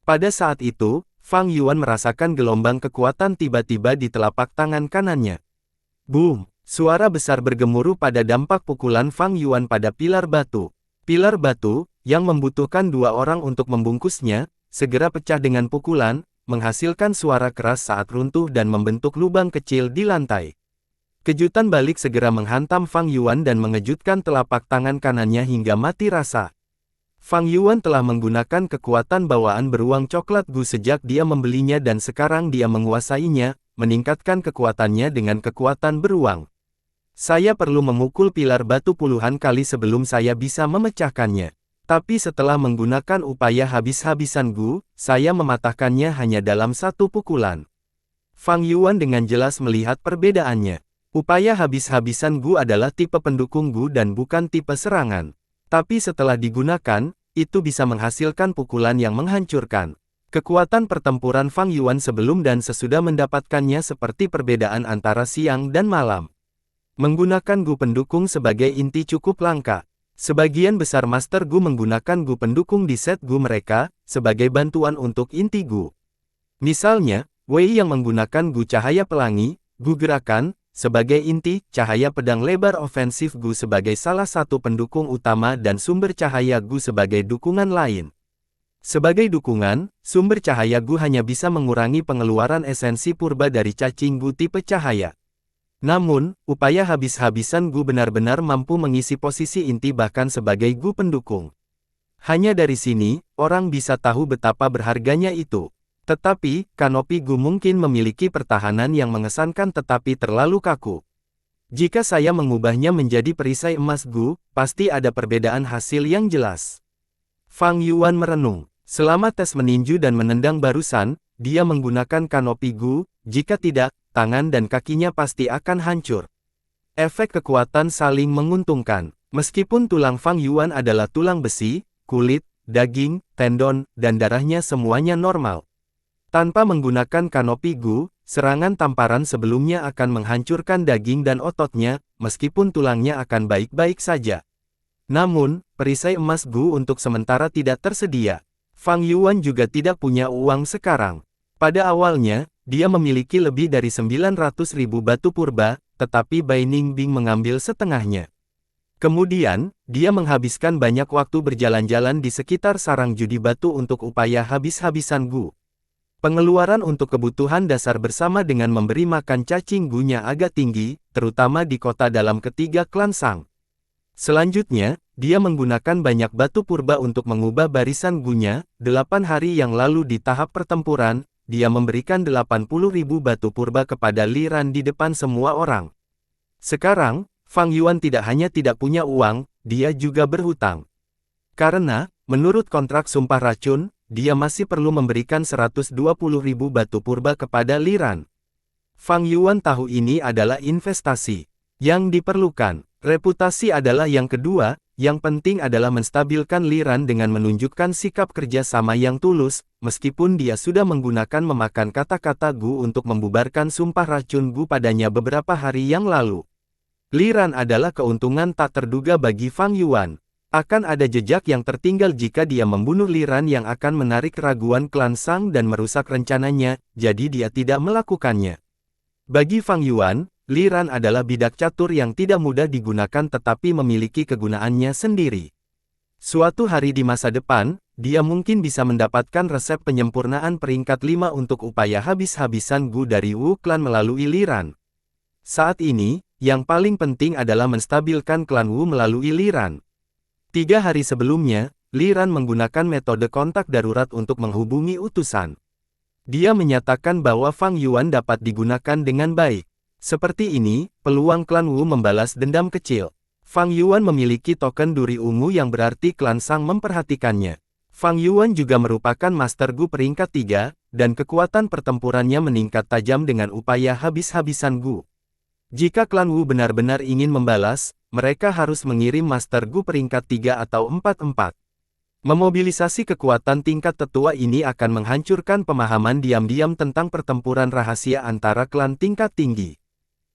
Pada saat itu, Fang Yuan merasakan gelombang kekuatan tiba-tiba di telapak tangan kanannya. Boom! Suara besar bergemuruh pada dampak pukulan Fang Yuan pada pilar batu. Pilar batu, yang membutuhkan 2 orang untuk membungkusnya, segera pecah dengan pukulan, menghasilkan suara keras saat runtuh dan membentuk lubang kecil di lantai. Kejutan balik segera menghantam Fang Yuan dan mengejutkan telapak tangan kanannya hingga mati rasa. Fang Yuan telah menggunakan kekuatan bawaan beruang coklat Gu sejak dia membelinya dan sekarang dia menguasainya, meningkatkan kekuatannya dengan kekuatan beruang. Saya perlu memukul pilar batu puluhan kali sebelum saya bisa memecahkannya. Tapi setelah menggunakan upaya habis-habisan Gu, saya mematahkannya hanya dalam satu pukulan. Fang Yuan dengan jelas melihat perbedaannya. Upaya habis-habisan Gu adalah tipe pendukung Gu dan bukan tipe serangan. Tapi setelah digunakan, itu bisa menghasilkan pukulan yang menghancurkan. Kekuatan pertempuran Fang Yuan sebelum dan sesudah mendapatkannya seperti perbedaan antara siang dan malam. Menggunakan Gu pendukung sebagai inti cukup langka. Sebagian besar Master Gu menggunakan Gu pendukung di set Gu mereka, sebagai bantuan untuk inti Gu. Misalnya, Wei yang menggunakan Gu cahaya pelangi, Gu gerakan, sebagai inti, cahaya pedang lebar ofensif Gu sebagai salah satu pendukung utama dan sumber cahaya Gu sebagai dukungan lain. Sebagai dukungan, sumber cahaya Gu hanya bisa mengurangi pengeluaran esensi purba dari cacing Gu tipe cahaya. Namun, upaya habis-habisan Gu benar-benar mampu mengisi posisi inti bahkan sebagai Gu pendukung. Hanya dari sini, orang bisa tahu betapa berharganya itu. Tetapi, kanopi Gu mungkin memiliki pertahanan yang mengesankan tetapi terlalu kaku. Jika saya mengubahnya menjadi perisai emas Gu, pasti ada perbedaan hasil yang jelas. Fang Yuan merenung. Selama tes meninju dan menendang barusan, dia menggunakan kanopi Gu, jika tidak, tangan dan kakinya pasti akan hancur. Efek kekuatan saling menguntungkan. Meskipun tulang Fang Yuan adalah tulang besi, kulit, daging, tendon, dan darahnya semuanya normal. Tanpa menggunakan kanopi Gu, serangan tamparan sebelumnya akan menghancurkan daging dan ototnya, meskipun tulangnya akan baik-baik saja. Namun, perisai emas Gu untuk sementara tidak tersedia. Fang Yuan juga tidak punya uang sekarang. Pada awalnya, dia memiliki lebih dari 900.000 batu purba, tetapi Bai Ningbing mengambil setengahnya. Kemudian, dia menghabiskan banyak waktu berjalan-jalan di sekitar sarang judi batu untuk upaya habis-habisan Gu. Pengeluaran untuk kebutuhan dasar bersama dengan memberi makan cacing Gu-nya agak tinggi, terutama di kota dalam ketiga klan Sang. Selanjutnya, dia menggunakan banyak batu purba untuk mengubah barisan Gu-nya. 8 hari yang lalu di tahap pertempuran, dia memberikan 80.000 batu purba kepada Li Ran di depan semua orang. Sekarang, Fang Yuan tidak hanya tidak punya uang, dia juga berhutang. Karena, menurut kontrak sumpah racun, dia masih perlu memberikan 120.000 batu purba kepada Li Ran. Fang Yuan tahu ini adalah investasi yang diperlukan. Reputasi adalah yang kedua, yang penting adalah menstabilkan Li Ran dengan menunjukkan sikap kerja sama yang tulus, meskipun dia sudah menggunakan memakan kata-kata Gu untuk membubarkan sumpah racun Gu padanya beberapa hari yang lalu. Li Ran adalah keuntungan tak terduga bagi Fang Yuan. Akan ada jejak yang tertinggal jika dia membunuh Li Ran yang akan menarik keraguan klan Sang dan merusak rencananya, jadi dia tidak melakukannya. Bagi Fang Yuan, Li Ran adalah bidak catur yang tidak mudah digunakan tetapi memiliki kegunaannya sendiri. Suatu hari di masa depan, dia mungkin bisa mendapatkan resep penyempurnaan peringkat 5 untuk upaya habis-habisan Gu dari Wu Klan melalui Li Ran. Saat ini, yang paling penting adalah menstabilkan klan Wu melalui Li Ran. 3 hari sebelumnya, Li Ran menggunakan metode kontak darurat untuk menghubungi utusan. Dia menyatakan bahwa Fang Yuan dapat digunakan dengan baik. Seperti ini, peluang klan Wu membalas dendam kecil. Fang Yuan memiliki token duri ungu yang berarti klan Sang memperhatikannya. Fang Yuan juga merupakan Master Gu peringkat 3, dan kekuatan pertempurannya meningkat tajam dengan upaya habis-habisan Gu. Jika klan Wu benar-benar ingin membalas, mereka harus mengirim Master Gu peringkat 3 atau 4. Memobilisasi kekuatan tingkat tetua ini akan menghancurkan pemahaman diam-diam tentang pertempuran rahasia antara klan tingkat tinggi.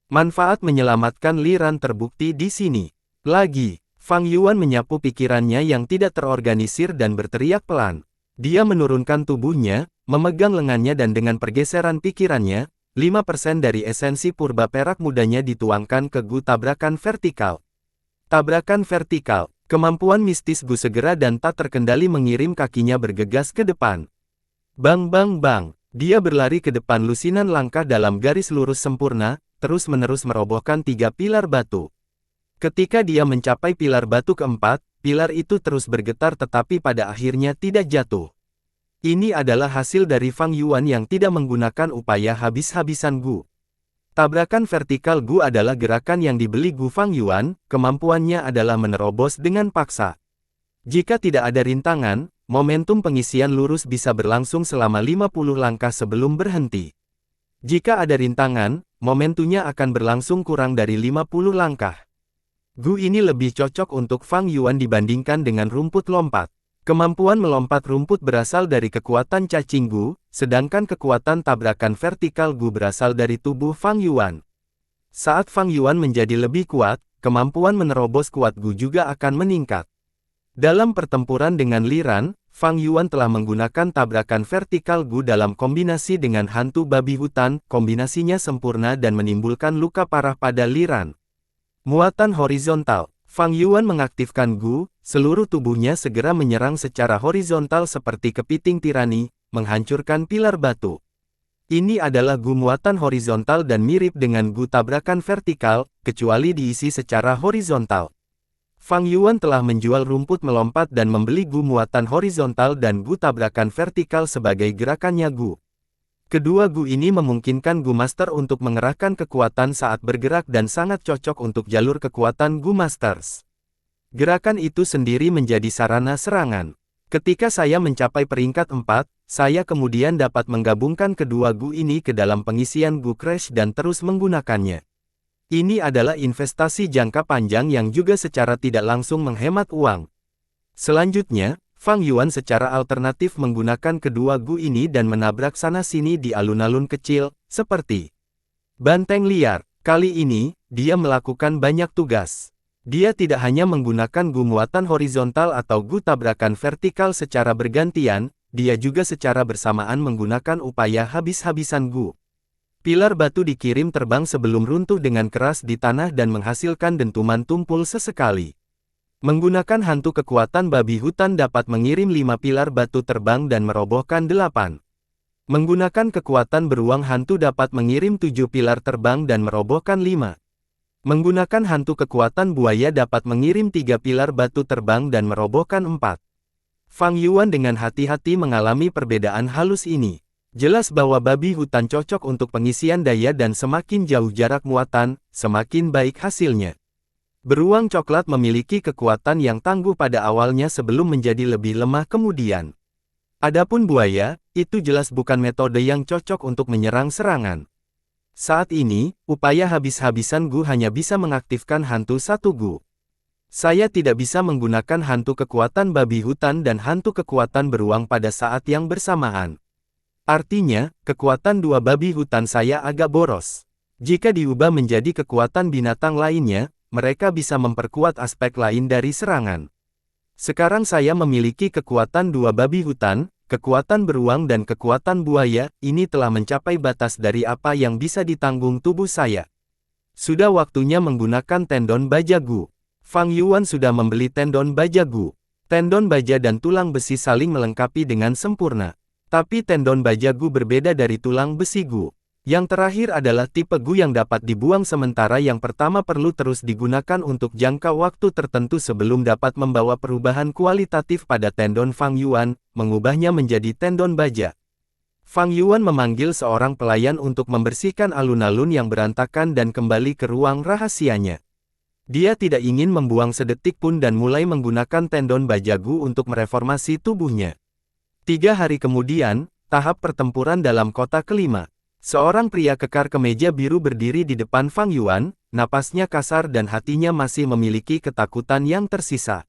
Manfaat menyelamatkan Li Ran terbukti di sini. Lagi, Fang Yuan menyapu pikirannya yang tidak terorganisir dan berteriak pelan. Dia menurunkan tubuhnya, memegang lengannya dan dengan pergeseran pikirannya, 5% dari esensi purba perak mudanya dituangkan ke Gu tabrakan vertikal. Tabrakan vertikal, kemampuan mistis Gu segera dan tak terkendali mengirim kakinya bergegas ke depan. Bang bang bang, Dia berlari ke depan lusinan langkah dalam garis lurus sempurna, terus-menerus merobohkan 3 pilar batu. Ketika dia mencapai pilar batu keempat, pilar itu terus bergetar tetapi pada akhirnya tidak jatuh. Ini adalah hasil dari Fang Yuan yang tidak menggunakan upaya habis-habisan Gu. Tabrakan vertikal Gu adalah gerakan yang dibeli Gu Fang Yuan, kemampuannya adalah menerobos dengan paksa. Jika tidak ada rintangan, momentum pengisian lurus bisa berlangsung selama 50 langkah sebelum berhenti. Jika ada rintangan, momentumnya akan berlangsung kurang dari 50 langkah. Gu ini lebih cocok untuk Fang Yuan dibandingkan dengan rumput lompat. Kemampuan melompat rumput berasal dari kekuatan cacing Gu, sedangkan kekuatan tabrakan vertikal Gu berasal dari tubuh Fang Yuan. Saat Fang Yuan menjadi lebih kuat, kemampuan menerobos kuat Gu juga akan meningkat. Dalam pertempuran dengan Li Ran, Fang Yuan telah menggunakan tabrakan vertikal Gu dalam kombinasi dengan hantu babi hutan, kombinasinya sempurna dan menimbulkan luka parah pada Li Ran. Muatan horizontal. Fang Yuan mengaktifkan Gu, seluruh tubuhnya segera menyerang secara horizontal seperti kepiting tirani, menghancurkan pilar batu. Ini adalah Gu muatan horizontal dan mirip dengan Gu tabrakan vertikal, kecuali diisi secara horizontal. Fang Yuan telah menjual rumput melompat dan membeli Gu muatan horizontal dan Gu tabrakan vertikal sebagai gerakannya Gu. Kedua Gu ini memungkinkan Gu Master untuk mengerahkan kekuatan saat bergerak dan sangat cocok untuk jalur kekuatan Gu Masters. Gerakan itu sendiri menjadi sarana serangan. Ketika saya mencapai peringkat 4, saya kemudian dapat menggabungkan kedua Gu ini ke dalam pengisian Gu Crash dan terus menggunakannya. Ini adalah investasi jangka panjang yang juga secara tidak langsung menghemat uang. Selanjutnya, Fang Yuan secara alternatif menggunakan kedua Gu ini dan menabrak sana-sini di alun-alun kecil, seperti banteng liar. Kali ini, dia melakukan banyak tugas. Dia tidak hanya menggunakan Gu muatan horizontal atau Gu tabrakan vertikal secara bergantian, dia juga secara bersamaan menggunakan upaya habis-habisan Gu. Pilar batu dikirim terbang sebelum runtuh dengan keras di tanah dan menghasilkan dentuman tumpul sesekali. Menggunakan hantu kekuatan babi hutan dapat mengirim 5 pilar batu terbang dan merobohkan 8. Menggunakan kekuatan beruang hantu dapat mengirim 7 pilar terbang dan merobohkan 5. Menggunakan hantu kekuatan buaya dapat mengirim 3 pilar batu terbang dan merobohkan 4. Fang Yuan dengan hati-hati mengalami perbedaan halus ini. Jelas bahwa babi hutan cocok untuk pengisian daya dan semakin jauh jarak muatan, semakin baik hasilnya. Beruang coklat memiliki kekuatan yang tangguh pada awalnya sebelum menjadi lebih lemah kemudian. Adapun buaya, itu jelas bukan metode yang cocok untuk menyerang serangan. Saat ini, upaya habis-habisan Gu hanya bisa mengaktifkan hantu satu Gu. Saya tidak bisa menggunakan hantu kekuatan babi hutan dan hantu kekuatan beruang pada saat yang bersamaan. Artinya, kekuatan dua babi hutan saya agak boros. Jika diubah menjadi kekuatan binatang lainnya, mereka bisa memperkuat aspek lain dari serangan. Sekarang saya memiliki kekuatan dua babi hutan, kekuatan beruang dan kekuatan buaya, ini telah mencapai batas dari apa yang bisa ditanggung tubuh saya. Sudah waktunya menggunakan tendon baja Gu. Fang Yuan sudah membeli tendon baja Gu. Tendon baja dan tulang besi saling melengkapi dengan sempurna. Tapi tendon baja Gu berbeda dari tulang besi Gu. Yang terakhir adalah tipe Gu yang dapat dibuang sementara yang pertama perlu terus digunakan untuk jangka waktu tertentu sebelum dapat membawa perubahan kualitatif pada tendon Fang Yuan, mengubahnya menjadi tendon baja. Fang Yuan memanggil seorang pelayan untuk membersihkan alun-alun yang berantakan dan kembali ke ruang rahasianya. Dia tidak ingin membuang sedetik pun dan mulai menggunakan tendon baja Gu untuk mereformasi tubuhnya. 3 hari kemudian, tahap pertempuran dalam kota kelima. Seorang pria kekar kemeja biru berdiri di depan Fang Yuan, napasnya kasar dan hatinya masih memiliki ketakutan yang tersisa.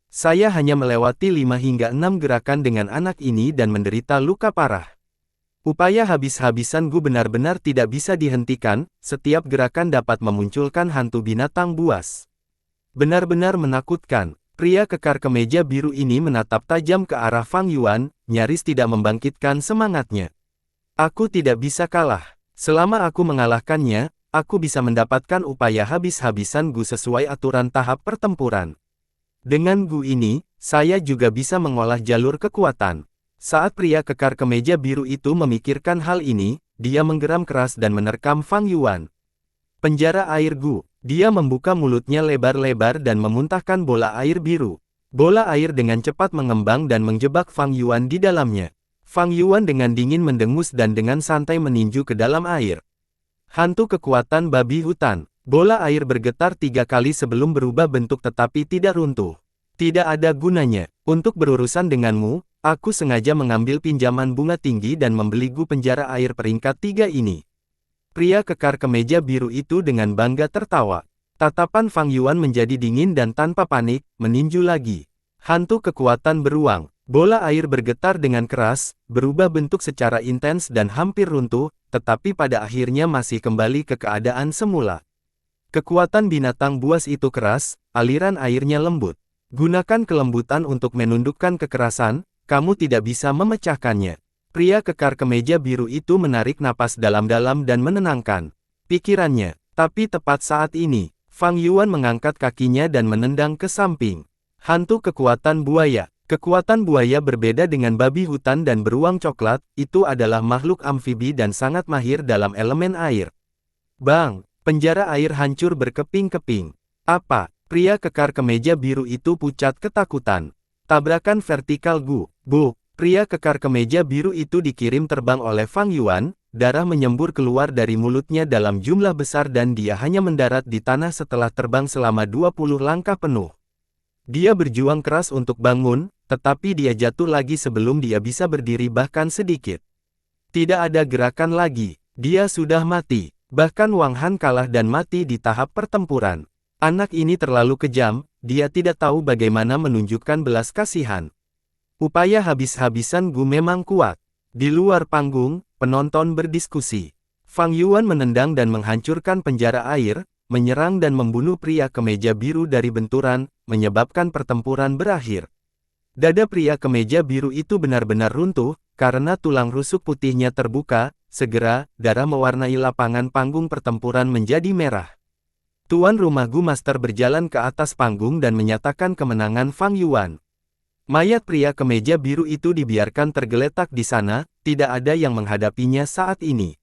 Saya hanya melewati 5 hingga 6 gerakan dengan anak ini dan menderita luka parah. Upaya habis-habisan Gu benar-benar tidak bisa dihentikan, setiap gerakan dapat memunculkan hantu binatang buas. Benar-benar menakutkan. Pria kekar kemeja biru ini menatap tajam ke arah Fang Yuan, nyaris tidak membangkitkan semangatnya. Aku tidak bisa kalah. Selama aku mengalahkannya, aku bisa mendapatkan upaya habis-habisan Gu sesuai aturan tahap pertempuran. Dengan Gu ini, saya juga bisa mengolah jalur kekuatan. Saat pria kekar kemeja biru itu memikirkan hal ini, dia menggeram keras dan menerkam Fang Yuan. Penjara air Gu. Dia membuka mulutnya lebar-lebar dan memuntahkan bola air biru. Bola air dengan cepat mengembang dan menjebak Fang Yuan di dalamnya. Fang Yuan dengan dingin mendengus dan dengan santai meninju ke dalam air. Hantu kekuatan babi hutan. Bola air bergetar 3 kali sebelum berubah bentuk tetapi tidak runtuh. Tidak ada gunanya. Untuk berurusan denganmu, aku sengaja mengambil pinjaman bunga tinggi dan membeli Gu penjara air peringkat 3 ini. Pria kekar kemeja biru itu dengan bangga tertawa. Tatapan Fang Yuan menjadi dingin dan tanpa panik, meninju lagi. Hantu kekuatan beruang. Bola air bergetar dengan keras, berubah bentuk secara intens dan hampir runtuh, tetapi pada akhirnya masih kembali ke keadaan semula. Kekuatan binatang buas itu keras, aliran airnya lembut. Gunakan kelembutan untuk menundukkan kekerasan, kamu tidak bisa memecahkannya. Pria kekar kemeja biru itu menarik napas dalam-dalam dan menenangkan pikirannya. Tapi tepat saat ini, Fang Yuan mengangkat kakinya dan menendang ke samping. Hantu kekuatan buaya. Kekuatan buaya berbeda dengan babi hutan dan beruang coklat, itu adalah makhluk amfibi dan sangat mahir dalam elemen air. Bang! Penjara air hancur berkeping-keping. Apa? Pria kekar kemeja biru itu pucat ketakutan. Tabrakan vertikal Gu. Bu! Pria kekar kemeja biru itu dikirim terbang oleh Fang Yuan, darah menyembur keluar dari mulutnya dalam jumlah besar dan dia hanya mendarat di tanah setelah terbang selama 20 langkah penuh. Dia berjuang keras untuk bangun, tetapi dia jatuh lagi sebelum dia bisa berdiri bahkan sedikit. Tidak ada gerakan lagi, dia sudah mati. Bahkan Wang Han kalah dan mati di tahap pertempuran. Anak ini terlalu kejam, dia tidak tahu bagaimana menunjukkan belas kasihan. Upaya habis-habisan Gu memang kuat. Di luar panggung, penonton berdiskusi. Fang Yuan menendang dan menghancurkan penjara air, menyerang dan membunuh pria kemeja biru dari benturan, menyebabkan pertempuran berakhir. Dada pria kemeja biru itu benar-benar runtuh, karena tulang rusuk putihnya terbuka, segera, darah mewarnai lapangan panggung pertempuran menjadi merah. Tuan rumah Gu Master berjalan ke atas panggung dan menyatakan kemenangan Fang Yuan. Mayat pria kemeja biru itu dibiarkan tergeletak di sana, tidak ada yang menghadapinya saat ini.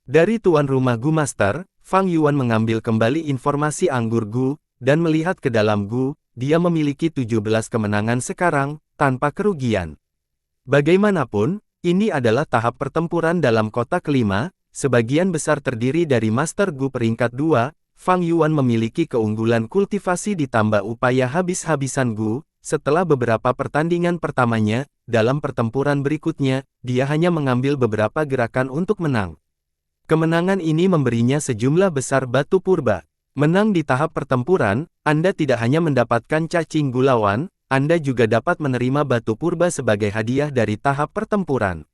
Dari tuan rumah Gu Master, Fang Yuan mengambil kembali informasi anggur Gu, dan melihat ke dalam Gu, dia memiliki 17 kemenangan sekarang, tanpa kerugian. Bagaimanapun, ini adalah tahap pertempuran dalam kota kelima, sebagian besar terdiri dari Master Gu peringkat 2, Fang Yuan memiliki keunggulan kultivasi ditambah upaya habis-habisan Gu, setelah beberapa pertandingan pertamanya, dalam pertempuran berikutnya, dia hanya mengambil beberapa gerakan untuk menang. Kemenangan ini memberinya sejumlah besar batu purba. Menang di tahap pertempuran, Anda tidak hanya mendapatkan cacing gulawan, Anda juga dapat menerima batu purba sebagai hadiah dari tahap pertempuran.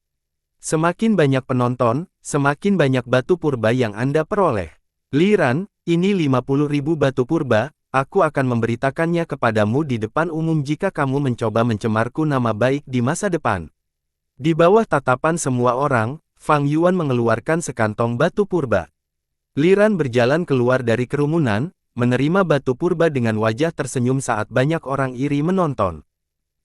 Semakin banyak penonton, semakin banyak batu purba yang Anda peroleh. Liran, ini 50.000 batu purba, aku akan memberitakannya kepadamu di depan umum jika kamu mencoba mencemarku nama baik di masa depan. Di bawah tatapan semua orang, Fang Yuan mengeluarkan sekantong batu purba. Liran berjalan keluar dari kerumunan, menerima batu purba dengan wajah tersenyum saat banyak orang iri menonton.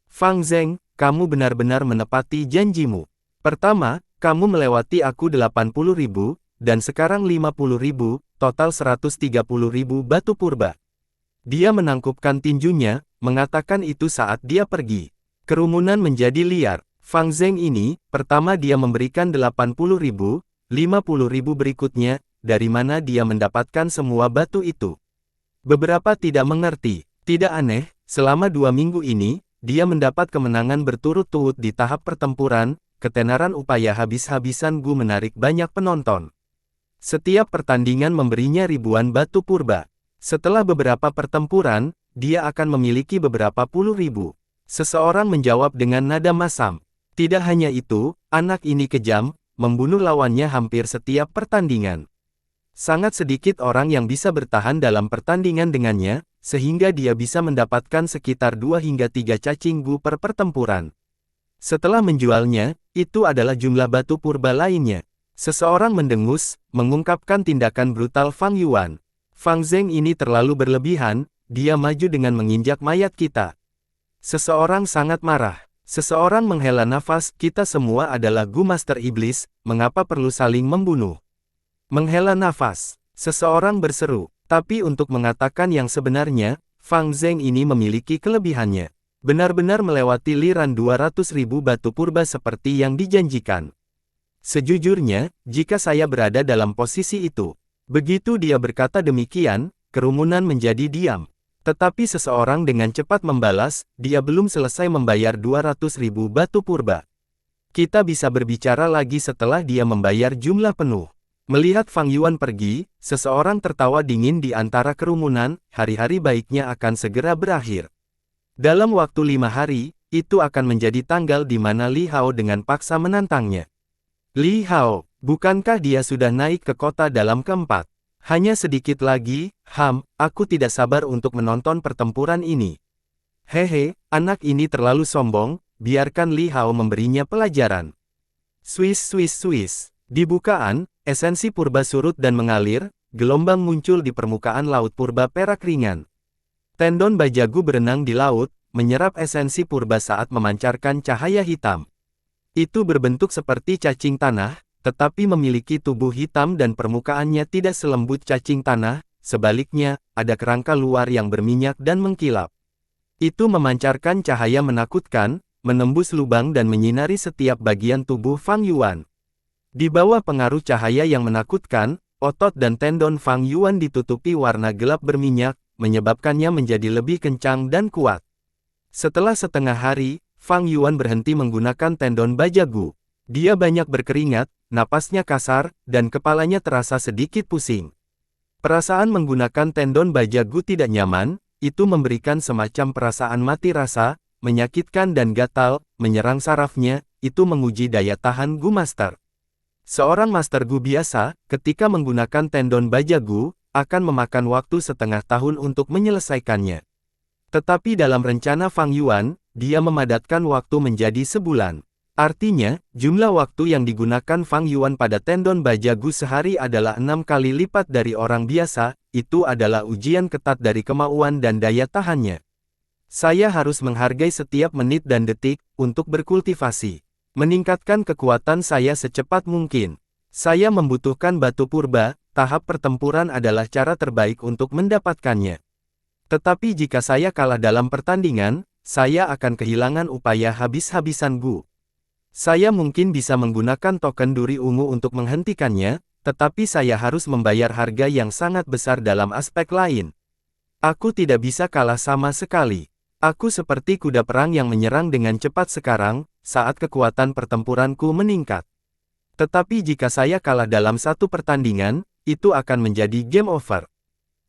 Fang Zeng, kamu benar-benar menepati janjimu. Pertama, kamu melewati aku 80.000, dan sekarang 50.000, total 130.000 batu purba. Dia menangkupkan tinjunya, mengatakan itu saat dia pergi. Kerumunan menjadi liar. Fang Zeng ini, pertama dia memberikan 80.000, 50.000 berikutnya, dari mana dia mendapatkan semua batu itu. Beberapa tidak mengerti, tidak aneh, selama 2 minggu ini, dia mendapat kemenangan berturut-turut di tahap pertempuran, ketenaran upaya habis-habisan Gu menarik banyak penonton. Setiap pertandingan memberinya ribuan batu purba. Setelah beberapa pertempuran, dia akan memiliki beberapa puluh ribu. Seseorang menjawab dengan nada masam. Tidak hanya itu, anak ini kejam, membunuh lawannya hampir setiap pertandingan. Sangat sedikit orang yang bisa bertahan dalam pertandingan dengannya, sehingga dia bisa mendapatkan sekitar 2 hingga 3 cacing Gu per pertempuran. Setelah menjualnya, itu adalah jumlah batu purba lainnya. Seseorang mendengus, mengungkapkan tindakan brutal Fang Yuan. Fang Zeng ini terlalu berlebihan, dia maju dengan menginjak mayat kita. Seseorang sangat marah. Seseorang menghela nafas, kita semua adalah Gu Master Iblis, mengapa perlu saling membunuh? Menghela nafas. Seseorang berseru. Tapi untuk mengatakan yang sebenarnya, Fang Zeng ini memiliki kelebihannya. Benar-benar melewati liran 200.000 batu purba seperti yang dijanjikan. Sejujurnya, jika saya berada dalam posisi itu. Begitu dia berkata demikian, kerumunan menjadi diam. Tetapi seseorang dengan cepat membalas, dia belum selesai membayar 200.000 batu purba. Kita bisa berbicara lagi setelah dia membayar jumlah penuh. Melihat Fang Yuan pergi, seseorang tertawa dingin di antara kerumunan, hari-hari baiknya akan segera berakhir. Dalam waktu 5 hari, itu akan menjadi tanggal di mana Li Hao dengan paksa menantangnya. Li Hao, bukankah dia sudah naik ke kota dalam keempat? Hanya sedikit lagi, aku tidak sabar untuk menonton pertempuran ini. Hehe, anak ini terlalu sombong, biarkan Li Hao memberinya pelajaran. Swiss. Di bukaan, esensi purba surut dan mengalir, gelombang muncul di permukaan laut purba perak ringan. Tendon bajagu berenang di laut, menyerap esensi purba saat memancarkan cahaya hitam. Itu berbentuk seperti cacing tanah, tetapi memiliki tubuh hitam dan permukaannya tidak selembut cacing tanah, sebaliknya, ada kerangka luar yang berminyak dan mengkilap. Itu memancarkan cahaya menakutkan, menembus lubang dan menyinari setiap bagian tubuh Fang Yuan. Di bawah pengaruh cahaya yang menakutkan, otot dan tendon Fang Yuan ditutupi warna gelap berminyak, menyebabkannya menjadi lebih kencang dan kuat. Setelah setengah hari, Fang Yuan berhenti menggunakan tendon bajagu. Dia banyak berkeringat, napasnya kasar, dan kepalanya terasa sedikit pusing. Perasaan menggunakan tendon bajagu tidak nyaman, itu memberikan semacam perasaan mati rasa, menyakitkan dan gatal, menyerang sarafnya, itu menguji daya tahan Gu Master. Seorang Master Gu biasa, ketika menggunakan tendon bajagu, akan memakan waktu setengah tahun untuk menyelesaikannya. Tetapi dalam rencana Fang Yuan, dia memadatkan waktu menjadi sebulan. Artinya, jumlah waktu yang digunakan Fang Yuan pada tendon bajagu sehari adalah 6 kali lipat dari orang biasa, itu adalah ujian ketat dari kemauan dan daya tahannya. Saya harus menghargai setiap menit dan detik, untuk berkultivasi. Meningkatkan kekuatan saya secepat mungkin. Saya membutuhkan batu purba, tahap pertempuran adalah cara terbaik untuk mendapatkannya. Tetapi jika saya kalah dalam pertandingan, saya akan kehilangan upaya habis-habisan Gu. Saya mungkin bisa menggunakan token duri ungu untuk menghentikannya, tetapi saya harus membayar harga yang sangat besar dalam aspek lain. Aku tidak bisa kalah sama sekali. Aku seperti kuda perang yang menyerang dengan cepat sekarang, saat kekuatan pertempuranku meningkat. Tetapi jika saya kalah dalam satu pertandingan, itu akan menjadi game over.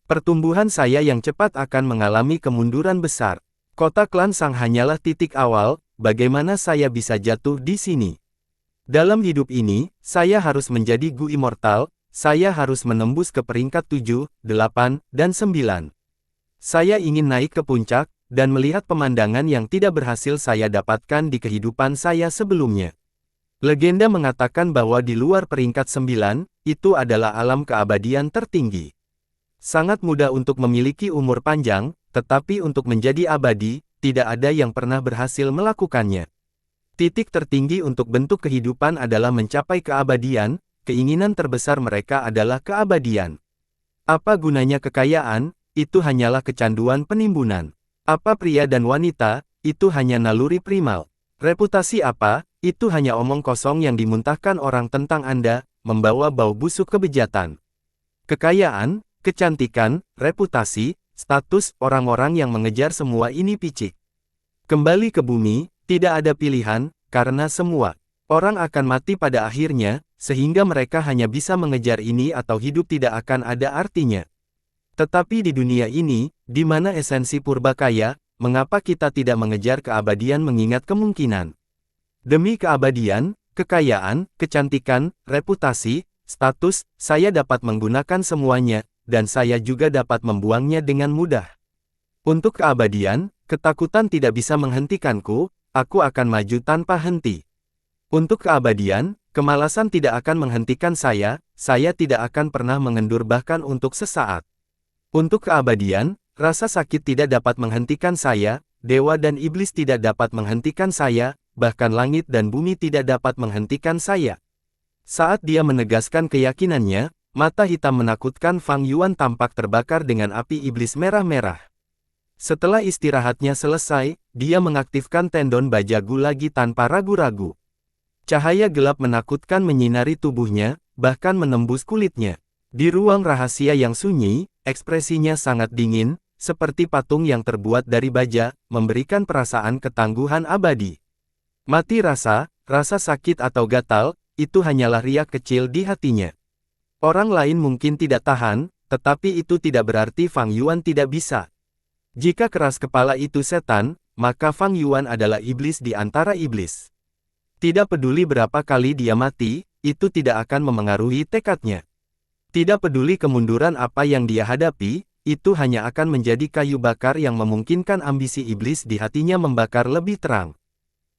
Pertumbuhan saya yang cepat akan mengalami kemunduran besar. Kota klan Sang hanyalah titik awal, bagaimana saya bisa jatuh di sini? Dalam hidup ini, saya harus menjadi Gu Immortal, saya harus menembus ke peringkat 7, 8, dan 9. Saya ingin naik ke puncak, dan melihat pemandangan yang tidak berhasil saya dapatkan di kehidupan saya sebelumnya. Legenda mengatakan bahwa di luar peringkat 9, itu adalah alam keabadian tertinggi. Sangat mudah untuk memiliki umur panjang, tetapi untuk menjadi abadi, tidak ada yang pernah berhasil melakukannya. Titik tertinggi untuk bentuk kehidupan adalah mencapai keabadian, keinginan terbesar mereka adalah keabadian. Apa gunanya kekayaan? Itu hanyalah kecanduan penimbunan. Apa pria dan wanita? Itu hanya naluri primal. Reputasi apa? Itu hanya omong kosong yang dimuntahkan orang tentang Anda, membawa bau busuk kebejatan. Kekayaan, kecantikan, reputasi, status, orang-orang yang mengejar semua ini picik. Kembali ke bumi, tidak ada pilihan, karena semua orang akan mati pada akhirnya, sehingga mereka hanya bisa mengejar ini atau hidup tidak akan ada artinya. Tetapi di dunia ini, di mana esensi purba kaya, mengapa kita tidak mengejar keabadian mengingat kemungkinan? Demi keabadian, kekayaan, kecantikan, reputasi, status, saya dapat menggunakan semuanya, dan saya juga dapat membuangnya dengan mudah. Untuk keabadian, ketakutan tidak bisa menghentikanku, aku akan maju tanpa henti. Untuk keabadian, kemalasan tidak akan menghentikan saya tidak akan pernah mengendur bahkan untuk sesaat. Untuk keabadian, rasa sakit tidak dapat menghentikan saya dewa dan iblis tidak dapat menghentikan saya, bahkan langit dan bumi tidak dapat menghentikan saya. Saat dia menegaskan keyakinannya, mata hitam menakutkan Fang Yuan tampak terbakar dengan api iblis merah-merah. Setelah istirahatnya selesai, dia mengaktifkan tendon bajagu lagi tanpa ragu-ragu. Cahaya gelap menakutkan menyinari tubuhnya, bahkan menembus kulitnya. Di ruang rahasia yang sunyi, ekspresinya sangat dingin, seperti patung yang terbuat dari baja, memberikan perasaan ketangguhan abadi. Mati rasa sakit atau gatal, itu hanyalah riak kecil di hatinya. Orang lain mungkin tidak tahan, tetapi itu tidak berarti Fang Yuan tidak bisa. Jika keras kepala itu setan, maka Fang Yuan adalah iblis di antara iblis. Tidak peduli berapa kali dia mati, itu tidak akan memengaruhi tekadnya. Tidak peduli kemunduran apa yang dia hadapi, itu hanya akan menjadi kayu bakar yang memungkinkan ambisi iblis di hatinya membakar lebih terang.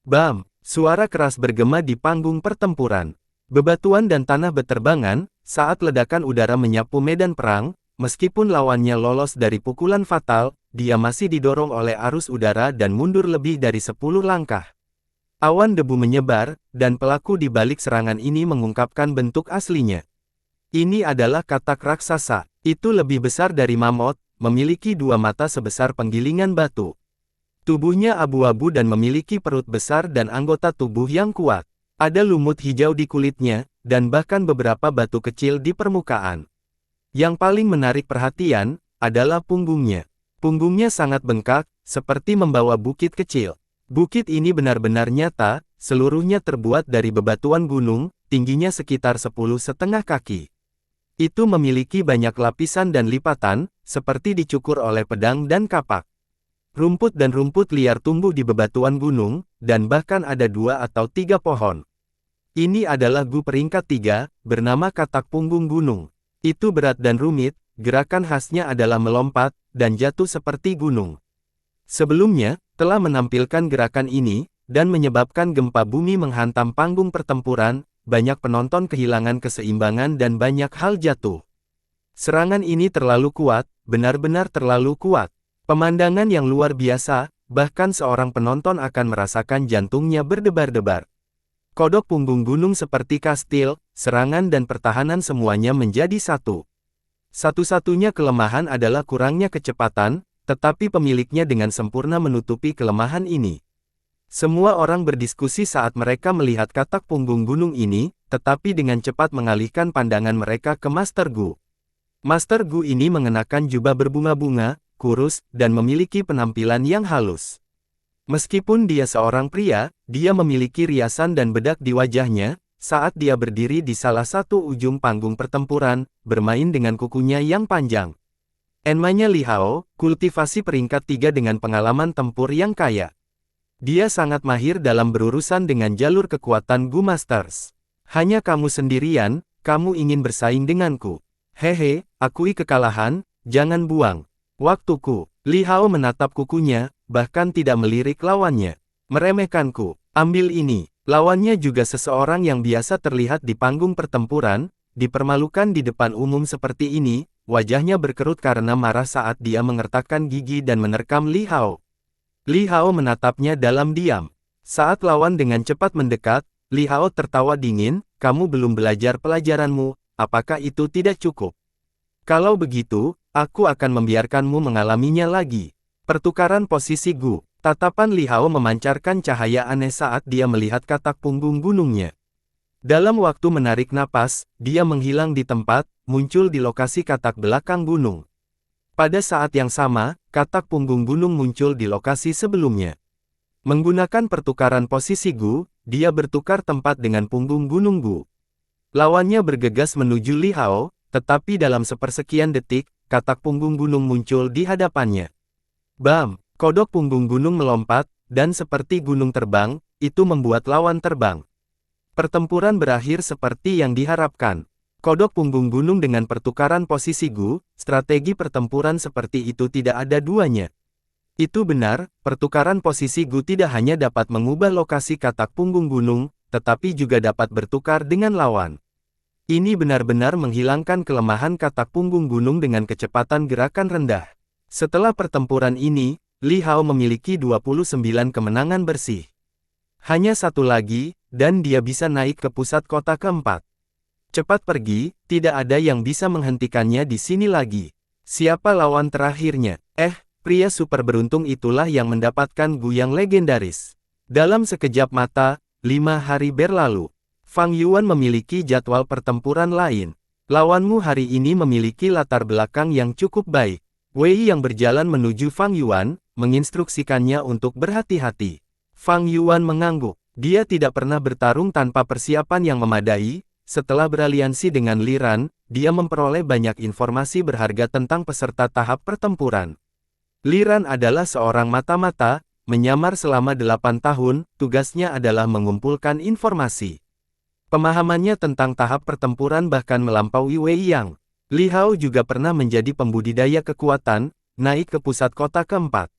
Bam! Suara keras bergema di panggung pertempuran. Bebatuan dan tanah beterbangan, saat ledakan udara menyapu medan perang, meskipun lawannya lolos dari pukulan fatal, dia masih didorong oleh arus udara dan mundur lebih dari 10 langkah. Awan debu menyebar, dan pelaku di balik serangan ini mengungkapkan bentuk aslinya. Ini adalah katak raksasa. Itu lebih besar dari mamut, memiliki 2 mata sebesar penggilingan batu. Tubuhnya abu-abu dan memiliki perut besar dan anggota tubuh yang kuat. Ada lumut hijau di kulitnya, dan bahkan beberapa batu kecil di permukaan. Yang paling menarik perhatian, adalah punggungnya. Punggungnya sangat bengkak, seperti membawa bukit kecil. Bukit ini benar-benar nyata, seluruhnya terbuat dari bebatuan gunung, tingginya sekitar 10,5 kaki. Itu memiliki banyak lapisan dan lipatan, seperti dicukur oleh pedang dan kapak. Rumput dan rumput liar tumbuh di bebatuan gunung, dan bahkan ada 2 atau 3 pohon. Ini adalah gu peringkat 3, bernama katak punggung gunung. Itu berat dan rumit, gerakan khasnya adalah melompat, dan jatuh seperti gunung. Sebelumnya, telah menampilkan gerakan ini, dan menyebabkan gempa bumi menghantam panggung pertempuran, banyak penonton kehilangan keseimbangan dan banyak hal jatuh. Serangan ini terlalu kuat, benar-benar terlalu kuat. Pemandangan yang luar biasa, bahkan seorang penonton akan merasakan jantungnya berdebar-debar. Kodok punggung gunung seperti kastil, serangan dan pertahanan semuanya menjadi satu. Satu-satunya kelemahan adalah kurangnya kecepatan, tetapi pemiliknya dengan sempurna menutupi kelemahan ini. Semua orang berdiskusi saat mereka melihat katak punggung gunung ini, tetapi dengan cepat mengalihkan pandangan mereka ke Master Gu. Master Gu ini mengenakan jubah berbunga-bunga, kurus, dan memiliki penampilan yang halus. Meskipun dia seorang pria, dia memiliki riasan dan bedak di wajahnya, saat dia berdiri di salah satu ujung panggung pertempuran, bermain dengan kukunya yang panjang. Namanya Li Hao, kultivasi peringkat 3 dengan pengalaman tempur yang kaya. Dia sangat mahir dalam berurusan dengan jalur kekuatan Gu Masters. Hanya kamu sendirian, kamu ingin bersaing denganku. Hehe, akui kekalahan, jangan buang waktuku. Li Hao menatap kukunya, bahkan tidak melirik lawannya. Meremehkanku, ambil ini. Lawannya juga seseorang yang biasa terlihat di panggung pertempuran, dipermalukan di depan umum seperti ini, wajahnya berkerut karena marah saat dia mengertakkan gigi dan menerkam Li Hao. Li Hao menatapnya dalam diam. Saat lawan dengan cepat mendekat, Li Hao tertawa dingin, kamu belum belajar pelajaranmu, apakah itu tidak cukup? Kalau begitu, aku akan membiarkanmu mengalaminya lagi. Pertukaran posisi Gu. Tatapan Li Hao memancarkan cahaya aneh saat dia melihat katak punggung gunungnya. Dalam waktu menarik napas, dia menghilang di tempat, muncul di lokasi katak belakang gunung. Pada saat yang sama, katak punggung gunung muncul di lokasi sebelumnya. Menggunakan pertukaran posisi Gu, dia bertukar tempat dengan punggung gunung Gu. Lawannya bergegas menuju Li Hao, tetapi dalam sepersekian detik, katak punggung gunung muncul di hadapannya. Bam! Kodok punggung gunung melompat, dan seperti gunung terbang, itu membuat lawan terbang. Pertempuran berakhir seperti yang diharapkan. Kodok punggung gunung dengan pertukaran posisi Gu, strategi pertempuran seperti itu tidak ada duanya. Itu benar, pertukaran posisi Gu tidak hanya dapat mengubah lokasi katak punggung gunung, tetapi juga dapat bertukar dengan lawan. Ini benar-benar menghilangkan kelemahan katak punggung gunung dengan kecepatan gerakan rendah. Setelah pertempuran ini, Li Hao memiliki 29 kemenangan bersih. Hanya satu lagi, dan dia bisa naik ke pusat kota keempat. Cepat pergi, tidak ada yang bisa menghentikannya di sini lagi. Siapa lawan terakhirnya? Pria super beruntung itulah yang mendapatkan Gu yang legendaris. Dalam sekejap mata, 5 hari berlalu. Fang Yuan memiliki jadwal pertempuran lain. Lawanmu hari ini memiliki latar belakang yang cukup baik. Wei yang berjalan menuju Fang Yuan, menginstruksikannya untuk berhati-hati. Fang Yuan mengangguk. Dia tidak pernah bertarung tanpa persiapan yang memadai. Setelah beraliansi dengan Li Ran, dia memperoleh banyak informasi berharga tentang peserta tahap pertempuran. Li Ran adalah seorang mata-mata, menyamar selama 8 tahun, tugasnya adalah mengumpulkan informasi. Pemahamannya tentang tahap pertempuran bahkan melampaui Wei Yang. Li Hao juga pernah menjadi pembudidaya kekuatan, naik ke pusat kota keempat.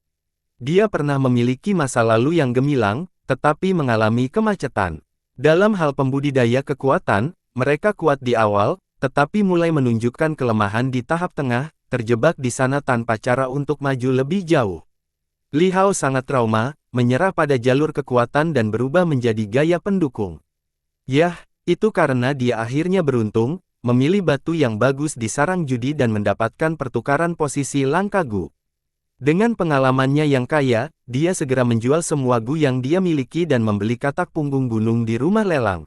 Dia pernah memiliki masa lalu yang gemilang, tetapi mengalami kemacetan. Dalam hal pembudidaya kekuatan, mereka kuat di awal, tetapi mulai menunjukkan kelemahan di tahap tengah, terjebak di sana tanpa cara untuk maju lebih jauh. Li Hao sangat trauma, menyerah pada jalur kekuatan dan berubah menjadi gaya pendukung. Yah, itu karena dia akhirnya beruntung, memilih batu yang bagus di sarang judi dan mendapatkan pertukaran posisi langka Gu. Dengan pengalamannya yang kaya, dia segera menjual semua Gu yang dia miliki dan membeli katak punggung gunung di rumah lelang.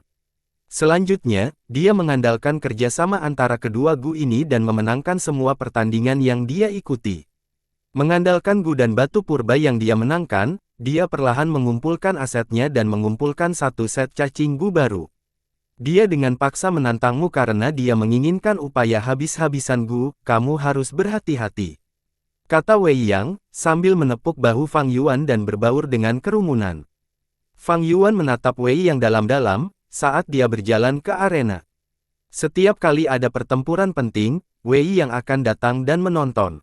Selanjutnya, dia mengandalkan kerjasama antara kedua Gu ini dan memenangkan semua pertandingan yang dia ikuti. Mengandalkan Gu dan batu purba yang dia menangkan, dia perlahan mengumpulkan asetnya dan mengumpulkan satu set cacing Gu baru. Dia dengan paksa menantangmu karena dia menginginkan upaya habis-habisan Gu, kamu harus berhati-hati. Kata Wei Yang, sambil menepuk bahu Fang Yuan dan berbaur dengan kerumunan. Fang Yuan menatap Wei Yang dalam-dalam, saat dia berjalan ke arena. Setiap kali ada pertempuran penting, Wei Yang akan datang dan menonton.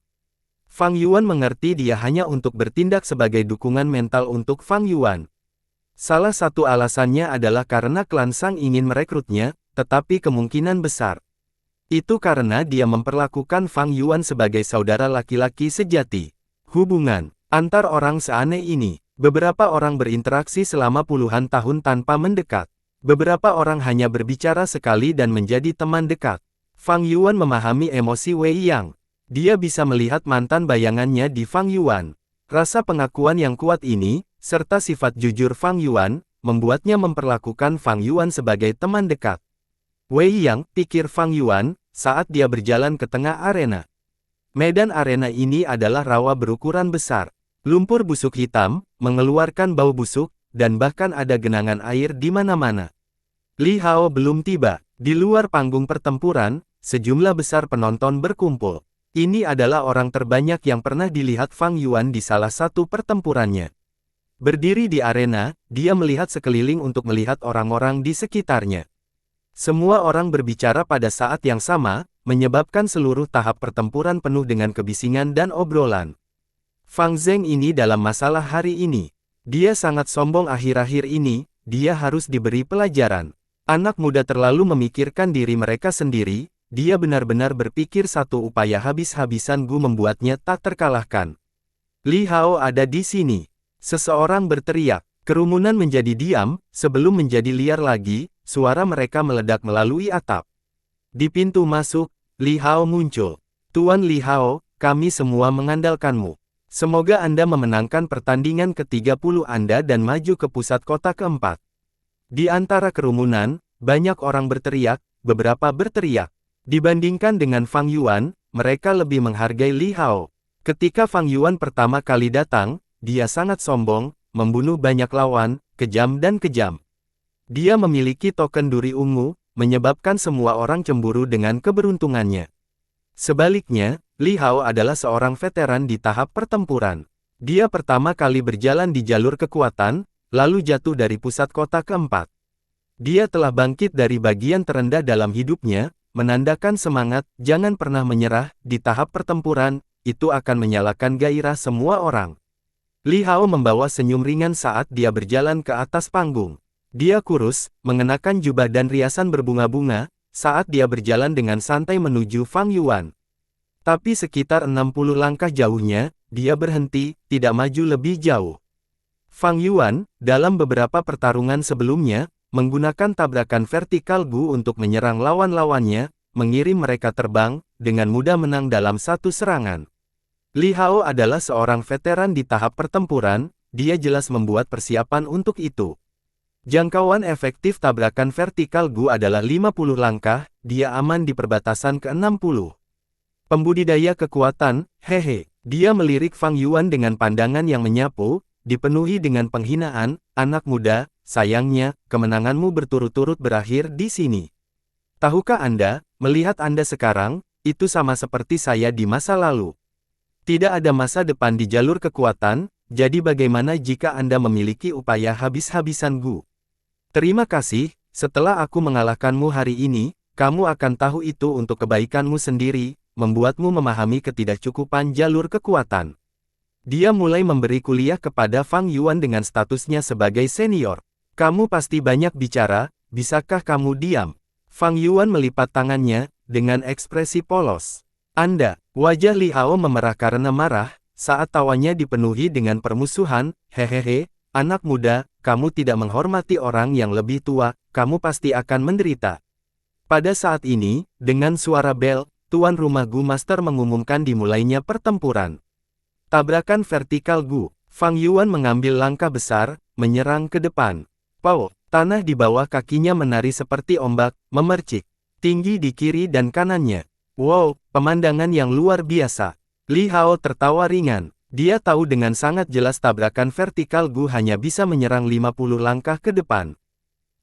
Fang Yuan mengerti dia hanya untuk bertindak sebagai dukungan mental untuk Fang Yuan. Salah satu alasannya adalah karena klan Sang ingin merekrutnya, tetapi kemungkinan besar itu karena dia memperlakukan Fang Yuan sebagai saudara laki-laki sejati. Hubungan antar orang seaneh ini. Beberapa orang berinteraksi selama puluhan tahun tanpa mendekat. Beberapa orang hanya berbicara sekali dan menjadi teman dekat. Fang Yuan memahami emosi Wei Yang. Dia bisa melihat mantan bayangannya di Fang Yuan. Rasa pengakuan yang kuat ini, serta sifat jujur Fang Yuan, membuatnya memperlakukan Fang Yuan sebagai teman dekat. Wei Yang, pikir Fang Yuan, saat dia berjalan ke tengah arena. Medan arena ini adalah rawa berukuran besar. Lumpur busuk hitam, mengeluarkan bau busuk, dan bahkan ada genangan air di mana-mana. Li Hao belum tiba. Di luar panggung pertempuran, sejumlah besar penonton berkumpul. Ini adalah orang terbanyak yang pernah dilihat Fang Yuan di salah satu pertempurannya. Berdiri di arena, dia melihat sekeliling untuk melihat orang-orang di sekitarnya. Semua orang berbicara pada saat yang sama, menyebabkan seluruh tahap pertempuran penuh dengan kebisingan dan obrolan. Fang Zheng ini dalam masalah hari ini. Dia sangat sombong akhir-akhir ini, dia harus diberi pelajaran. Anak muda terlalu memikirkan diri mereka sendiri, dia benar-benar berpikir satu upaya habis-habisan Gu membuatnya tak terkalahkan. Li Hao ada di sini. Seseorang berteriak. Kerumunan menjadi diam, sebelum menjadi liar lagi, suara mereka meledak melalui atap. Di pintu masuk, Li Hao muncul. Tuan Li Hao, kami semua mengandalkanmu. Semoga Anda memenangkan pertandingan ke-30 Anda dan maju ke pusat kota keempat. Di antara kerumunan, banyak orang berteriak, beberapa berteriak. Dibandingkan dengan Fang Yuan, mereka lebih menghargai Li Hao. Ketika Fang Yuan pertama kali datang, dia sangat sombong, membunuh banyak lawan, kejam dan kejam. Dia memiliki token duri ungu, menyebabkan semua orang cemburu dengan keberuntungannya. Sebaliknya, Li Hao adalah seorang veteran di tahap pertempuran. Dia pertama kali berjalan di jalur kekuatan, lalu jatuh dari pusat kota keempat. Dia telah bangkit dari bagian terendah dalam hidupnya, menandakan semangat, jangan pernah menyerah, di tahap pertempuran, itu akan menyalakan gairah semua orang. Li Hao membawa senyum ringan saat dia berjalan ke atas panggung. Dia kurus, mengenakan jubah dan riasan berbunga-bunga, saat dia berjalan dengan santai menuju Fang Yuan. Tapi sekitar 60 langkah jauhnya, dia berhenti, tidak maju lebih jauh. Fang Yuan, dalam beberapa pertarungan sebelumnya, menggunakan tabrakan vertikal Gu untuk menyerang lawan-lawannya, mengirim mereka terbang, dengan mudah menang dalam satu serangan. Li Hao adalah seorang veteran di tahap pertempuran, dia jelas membuat persiapan untuk itu. Jangkauan efektif tabrakan vertikal Gu adalah 50 langkah, dia aman di perbatasan ke-60. Pembudidaya kekuatan, hehe. Dia melirik Fang Yuan dengan pandangan yang menyapu, dipenuhi dengan penghinaan, anak muda, sayangnya, kemenanganmu berturut-turut berakhir di sini. Tahukah Anda, melihat Anda sekarang, itu sama seperti saya di masa lalu. Tidak ada masa depan di jalur kekuatan, jadi bagaimana jika Anda memiliki upaya habis-habisan Gu? Terima kasih, setelah aku mengalahkanmu hari ini, kamu akan tahu itu untuk kebaikanmu sendiri, membuatmu memahami ketidakcukupan jalur kekuatan. Dia mulai memberi kuliah kepada Fang Yuan dengan statusnya sebagai senior. Kamu pasti banyak bicara, bisakah kamu diam? Fang Yuan melipat tangannya, dengan ekspresi polos. Anda, wajah Li Hao memerah karena marah, saat tawanya dipenuhi dengan permusuhan, hehehe, anak muda, kamu tidak menghormati orang yang lebih tua, kamu pasti akan menderita. Pada saat ini, dengan suara bel, tuan rumah Gu Master mengumumkan dimulainya pertempuran. Tabrakan vertikal Gu. Fang Yuan mengambil langkah besar, menyerang ke depan. Pow, tanah di bawah kakinya menari seperti ombak, memercik. Tinggi di kiri dan kanannya. Wow, pemandangan yang luar biasa. Li Hao tertawa ringan. Dia tahu dengan sangat jelas tabrakan vertikal Gu hanya bisa menyerang 50 langkah ke depan.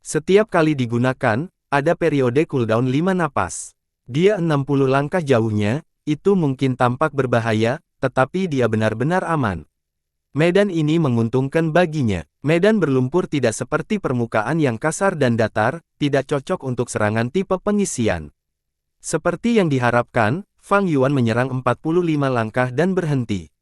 Setiap kali digunakan, ada periode cooldown 5 napas. Dia 60 langkah jauhnya, itu mungkin tampak berbahaya, tetapi dia benar-benar aman. Medan ini menguntungkan baginya. Medan berlumpur tidak seperti permukaan yang kasar dan datar, tidak cocok untuk serangan tipe pengisian. Seperti yang diharapkan, Fang Yuan menyerang 45 langkah dan berhenti.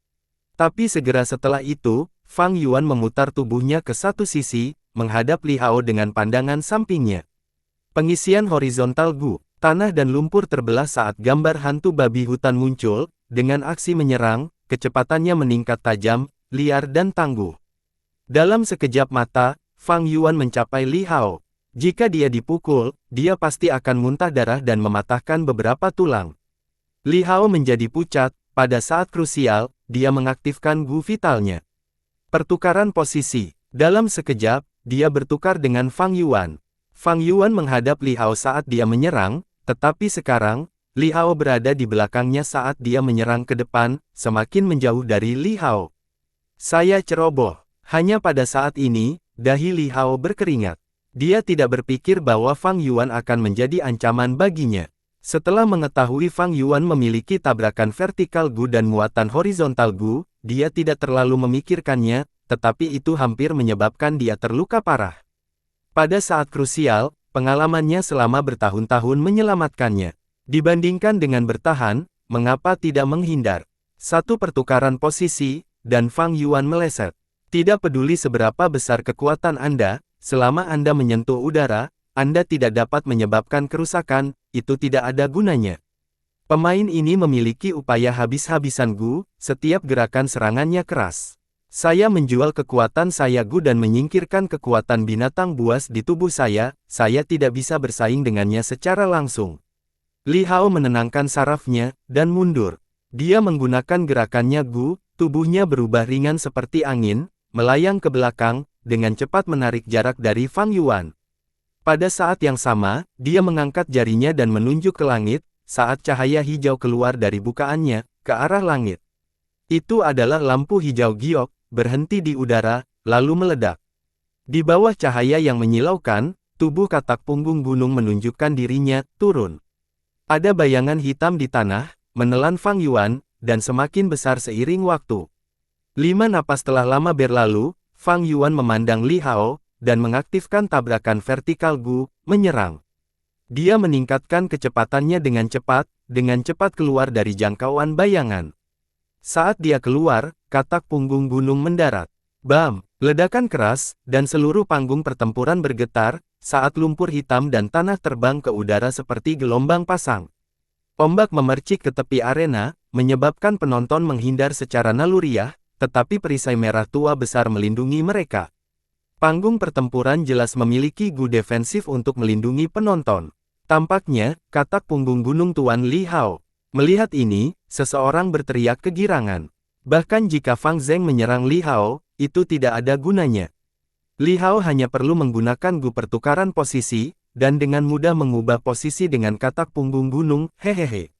Tapi segera setelah itu, Fang Yuan memutar tubuhnya ke satu sisi, menghadap Li Hao dengan pandangan sampingnya. Pengisian horizontal Gu. Tanah dan lumpur terbelah saat gambar hantu babi hutan muncul, dengan aksi menyerang, kecepatannya meningkat tajam, liar dan tangguh. Dalam sekejap mata, Fang Yuan mencapai Li Hao. Jika dia dipukul, dia pasti akan muntah darah dan mematahkan beberapa tulang. Li Hao menjadi pucat, pada saat krusial, dia mengaktifkan Gu vitalnya. Pertukaran posisi. Dalam sekejap, dia bertukar dengan Fang Yuan. Fang Yuan menghadap Li Hao saat dia menyerang, tetapi sekarang, Li Hao berada di belakangnya saat dia menyerang ke depan, semakin menjauh dari Li Hao. Saya ceroboh. Hanya pada saat ini, dahi Li Hao berkeringat. Dia tidak berpikir bahwa Fang Yuan akan menjadi ancaman baginya. Setelah mengetahui Fang Yuan memiliki tabrakan vertikal Gu dan muatan horizontal Gu, dia tidak terlalu memikirkannya, tetapi itu hampir menyebabkan dia terluka parah. Pada saat krusial, pengalamannya selama bertahun-tahun menyelamatkannya. Dibandingkan dengan bertahan, mengapa tidak menghindar? Satu pertukaran posisi, dan Fang Yuan meleset. Tidak peduli seberapa besar kekuatan Anda, selama Anda menyentuh udara, Anda tidak dapat menyebabkan kerusakan, itu tidak ada gunanya. Pemain ini memiliki upaya habis-habisan Gu, setiap gerakan serangannya keras. Saya menjual kekuatan saya Gu dan menyingkirkan kekuatan binatang buas di tubuh saya tidak bisa bersaing dengannya secara langsung. Li Hao menenangkan sarafnya, dan mundur. Dia menggunakan gerakannya Gu, tubuhnya berubah ringan seperti angin, melayang ke belakang, dengan cepat menarik jarak dari Fang Yuan. Pada saat yang sama, dia mengangkat jarinya dan menunjuk ke langit, saat cahaya hijau keluar dari bukaannya, ke arah langit. Itu adalah lampu hijau giok, berhenti di udara, lalu meledak. Di bawah cahaya yang menyilaukan, tubuh katak punggung gunung menunjukkan dirinya, turun. Ada bayangan hitam di tanah, menelan Fang Yuan, dan semakin besar seiring waktu. 5 napas telah lama berlalu, Fang Yuan memandang Li Hao, dan mengaktifkan tabrakan vertikal Gu, menyerang. Dia meningkatkan kecepatannya dengan cepat keluar dari jangkauan bayangan. Saat dia keluar, katak punggung gunung mendarat. Bam! Ledakan keras, dan seluruh panggung pertempuran bergetar, saat lumpur hitam dan tanah terbang ke udara seperti gelombang pasang. Ombak memercik ke tepi arena, menyebabkan penonton menghindar secara naluriah, tetapi perisai merah tua besar melindungi mereka. Panggung pertempuran jelas memiliki gu defensif untuk melindungi penonton. Tampaknya, katak punggung gunung Tuan Li Hao. Melihat ini, seseorang berteriak kegirangan. Bahkan jika Fang Zheng menyerang Li Hao, itu tidak ada gunanya. Li Hao hanya perlu menggunakan gu pertukaran posisi, dan dengan mudah mengubah posisi dengan katak punggung gunung, hehehe.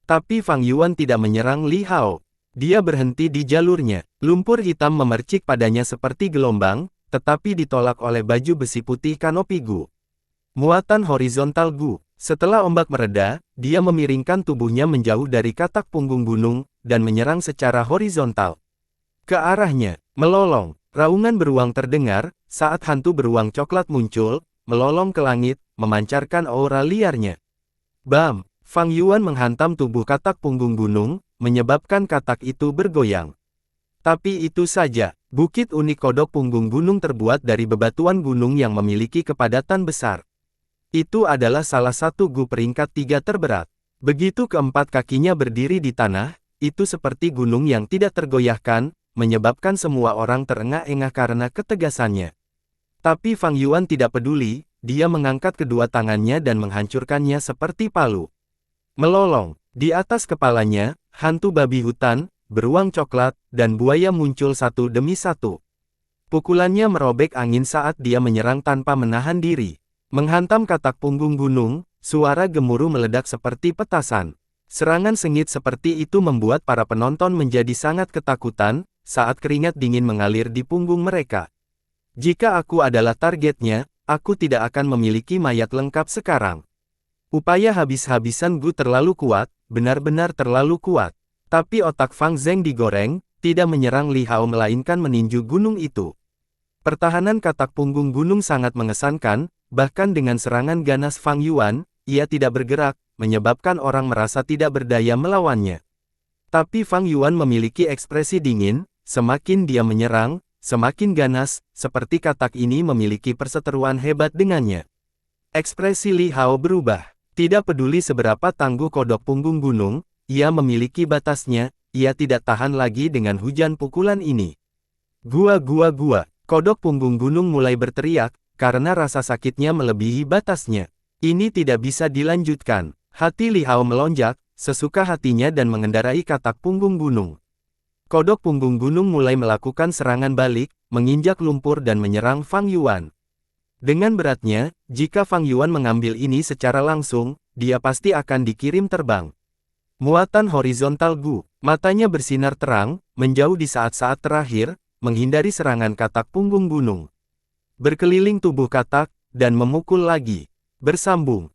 Tapi Fang Yuan tidak menyerang Li Hao. Dia berhenti di jalurnya. Lumpur hitam memercik padanya seperti gelombang, tetapi ditolak oleh baju besi putih kanopi gu. Muatan horizontal gu. Setelah ombak mereda, dia memiringkan tubuhnya menjauh dari katak punggung gunung, dan menyerang secara horizontal. Ke arahnya, melolong, raungan beruang terdengar, saat hantu beruang coklat muncul, melolong ke langit, memancarkan aura liarnya. Bam! Fang Yuan menghantam tubuh katak punggung gunung, menyebabkan katak itu bergoyang. Tapi itu saja, bukit unik kodok punggung gunung terbuat dari bebatuan gunung yang memiliki kepadatan besar. Itu adalah salah satu gu peringkat 3 terberat. Begitu keempat kakinya berdiri di tanah, itu seperti gunung yang tidak tergoyahkan, menyebabkan semua orang terengah-engah karena ketegasannya. Tapi Fang Yuan tidak peduli, dia mengangkat kedua tangannya dan menghancurkannya seperti palu. Melolong, di atas kepalanya, hantu babi hutan, beruang coklat, dan buaya muncul satu demi satu. Pukulannya merobek angin saat dia menyerang tanpa menahan diri. Menghantam katak punggung gunung, suara gemuruh meledak seperti petasan. Serangan sengit seperti itu membuat para penonton menjadi sangat ketakutan, saat keringat dingin mengalir di punggung mereka. Jika aku adalah targetnya, aku tidak akan memiliki mayat lengkap sekarang. Upaya habis-habisan gu terlalu kuat, benar-benar terlalu kuat. Tapi otak Fang Zheng digoreng, tidak menyerang Li Hao melainkan meninju gunung itu. Pertahanan katak punggung gunung sangat mengesankan, bahkan dengan serangan ganas Fang Yuan, ia tidak bergerak, menyebabkan orang merasa tidak berdaya melawannya. Tapi Fang Yuan memiliki ekspresi dingin, semakin dia menyerang, semakin ganas, seperti katak ini memiliki perseteruan hebat dengannya. Ekspresi Li Hao berubah. Tidak peduli seberapa tangguh kodok punggung gunung, ia memiliki batasnya, ia tidak tahan lagi dengan hujan pukulan ini. Gua. Kodok punggung gunung mulai berteriak, karena rasa sakitnya melebihi batasnya. Ini tidak bisa dilanjutkan. Hati Li Hao melonjak, sesuka hatinya dan mengendarai katak punggung gunung. Kodok punggung gunung mulai melakukan serangan balik, menginjak lumpur dan menyerang Fang Yuan. Dengan beratnya, jika Fang Yuan mengambil ini secara langsung, dia pasti akan dikirim terbang. Muatan horizontal gu. Matanya bersinar terang, menjauh di saat-saat terakhir, menghindari serangan katak punggung gunung. Berkeliling tubuh katak, dan memukul lagi. Bersambung.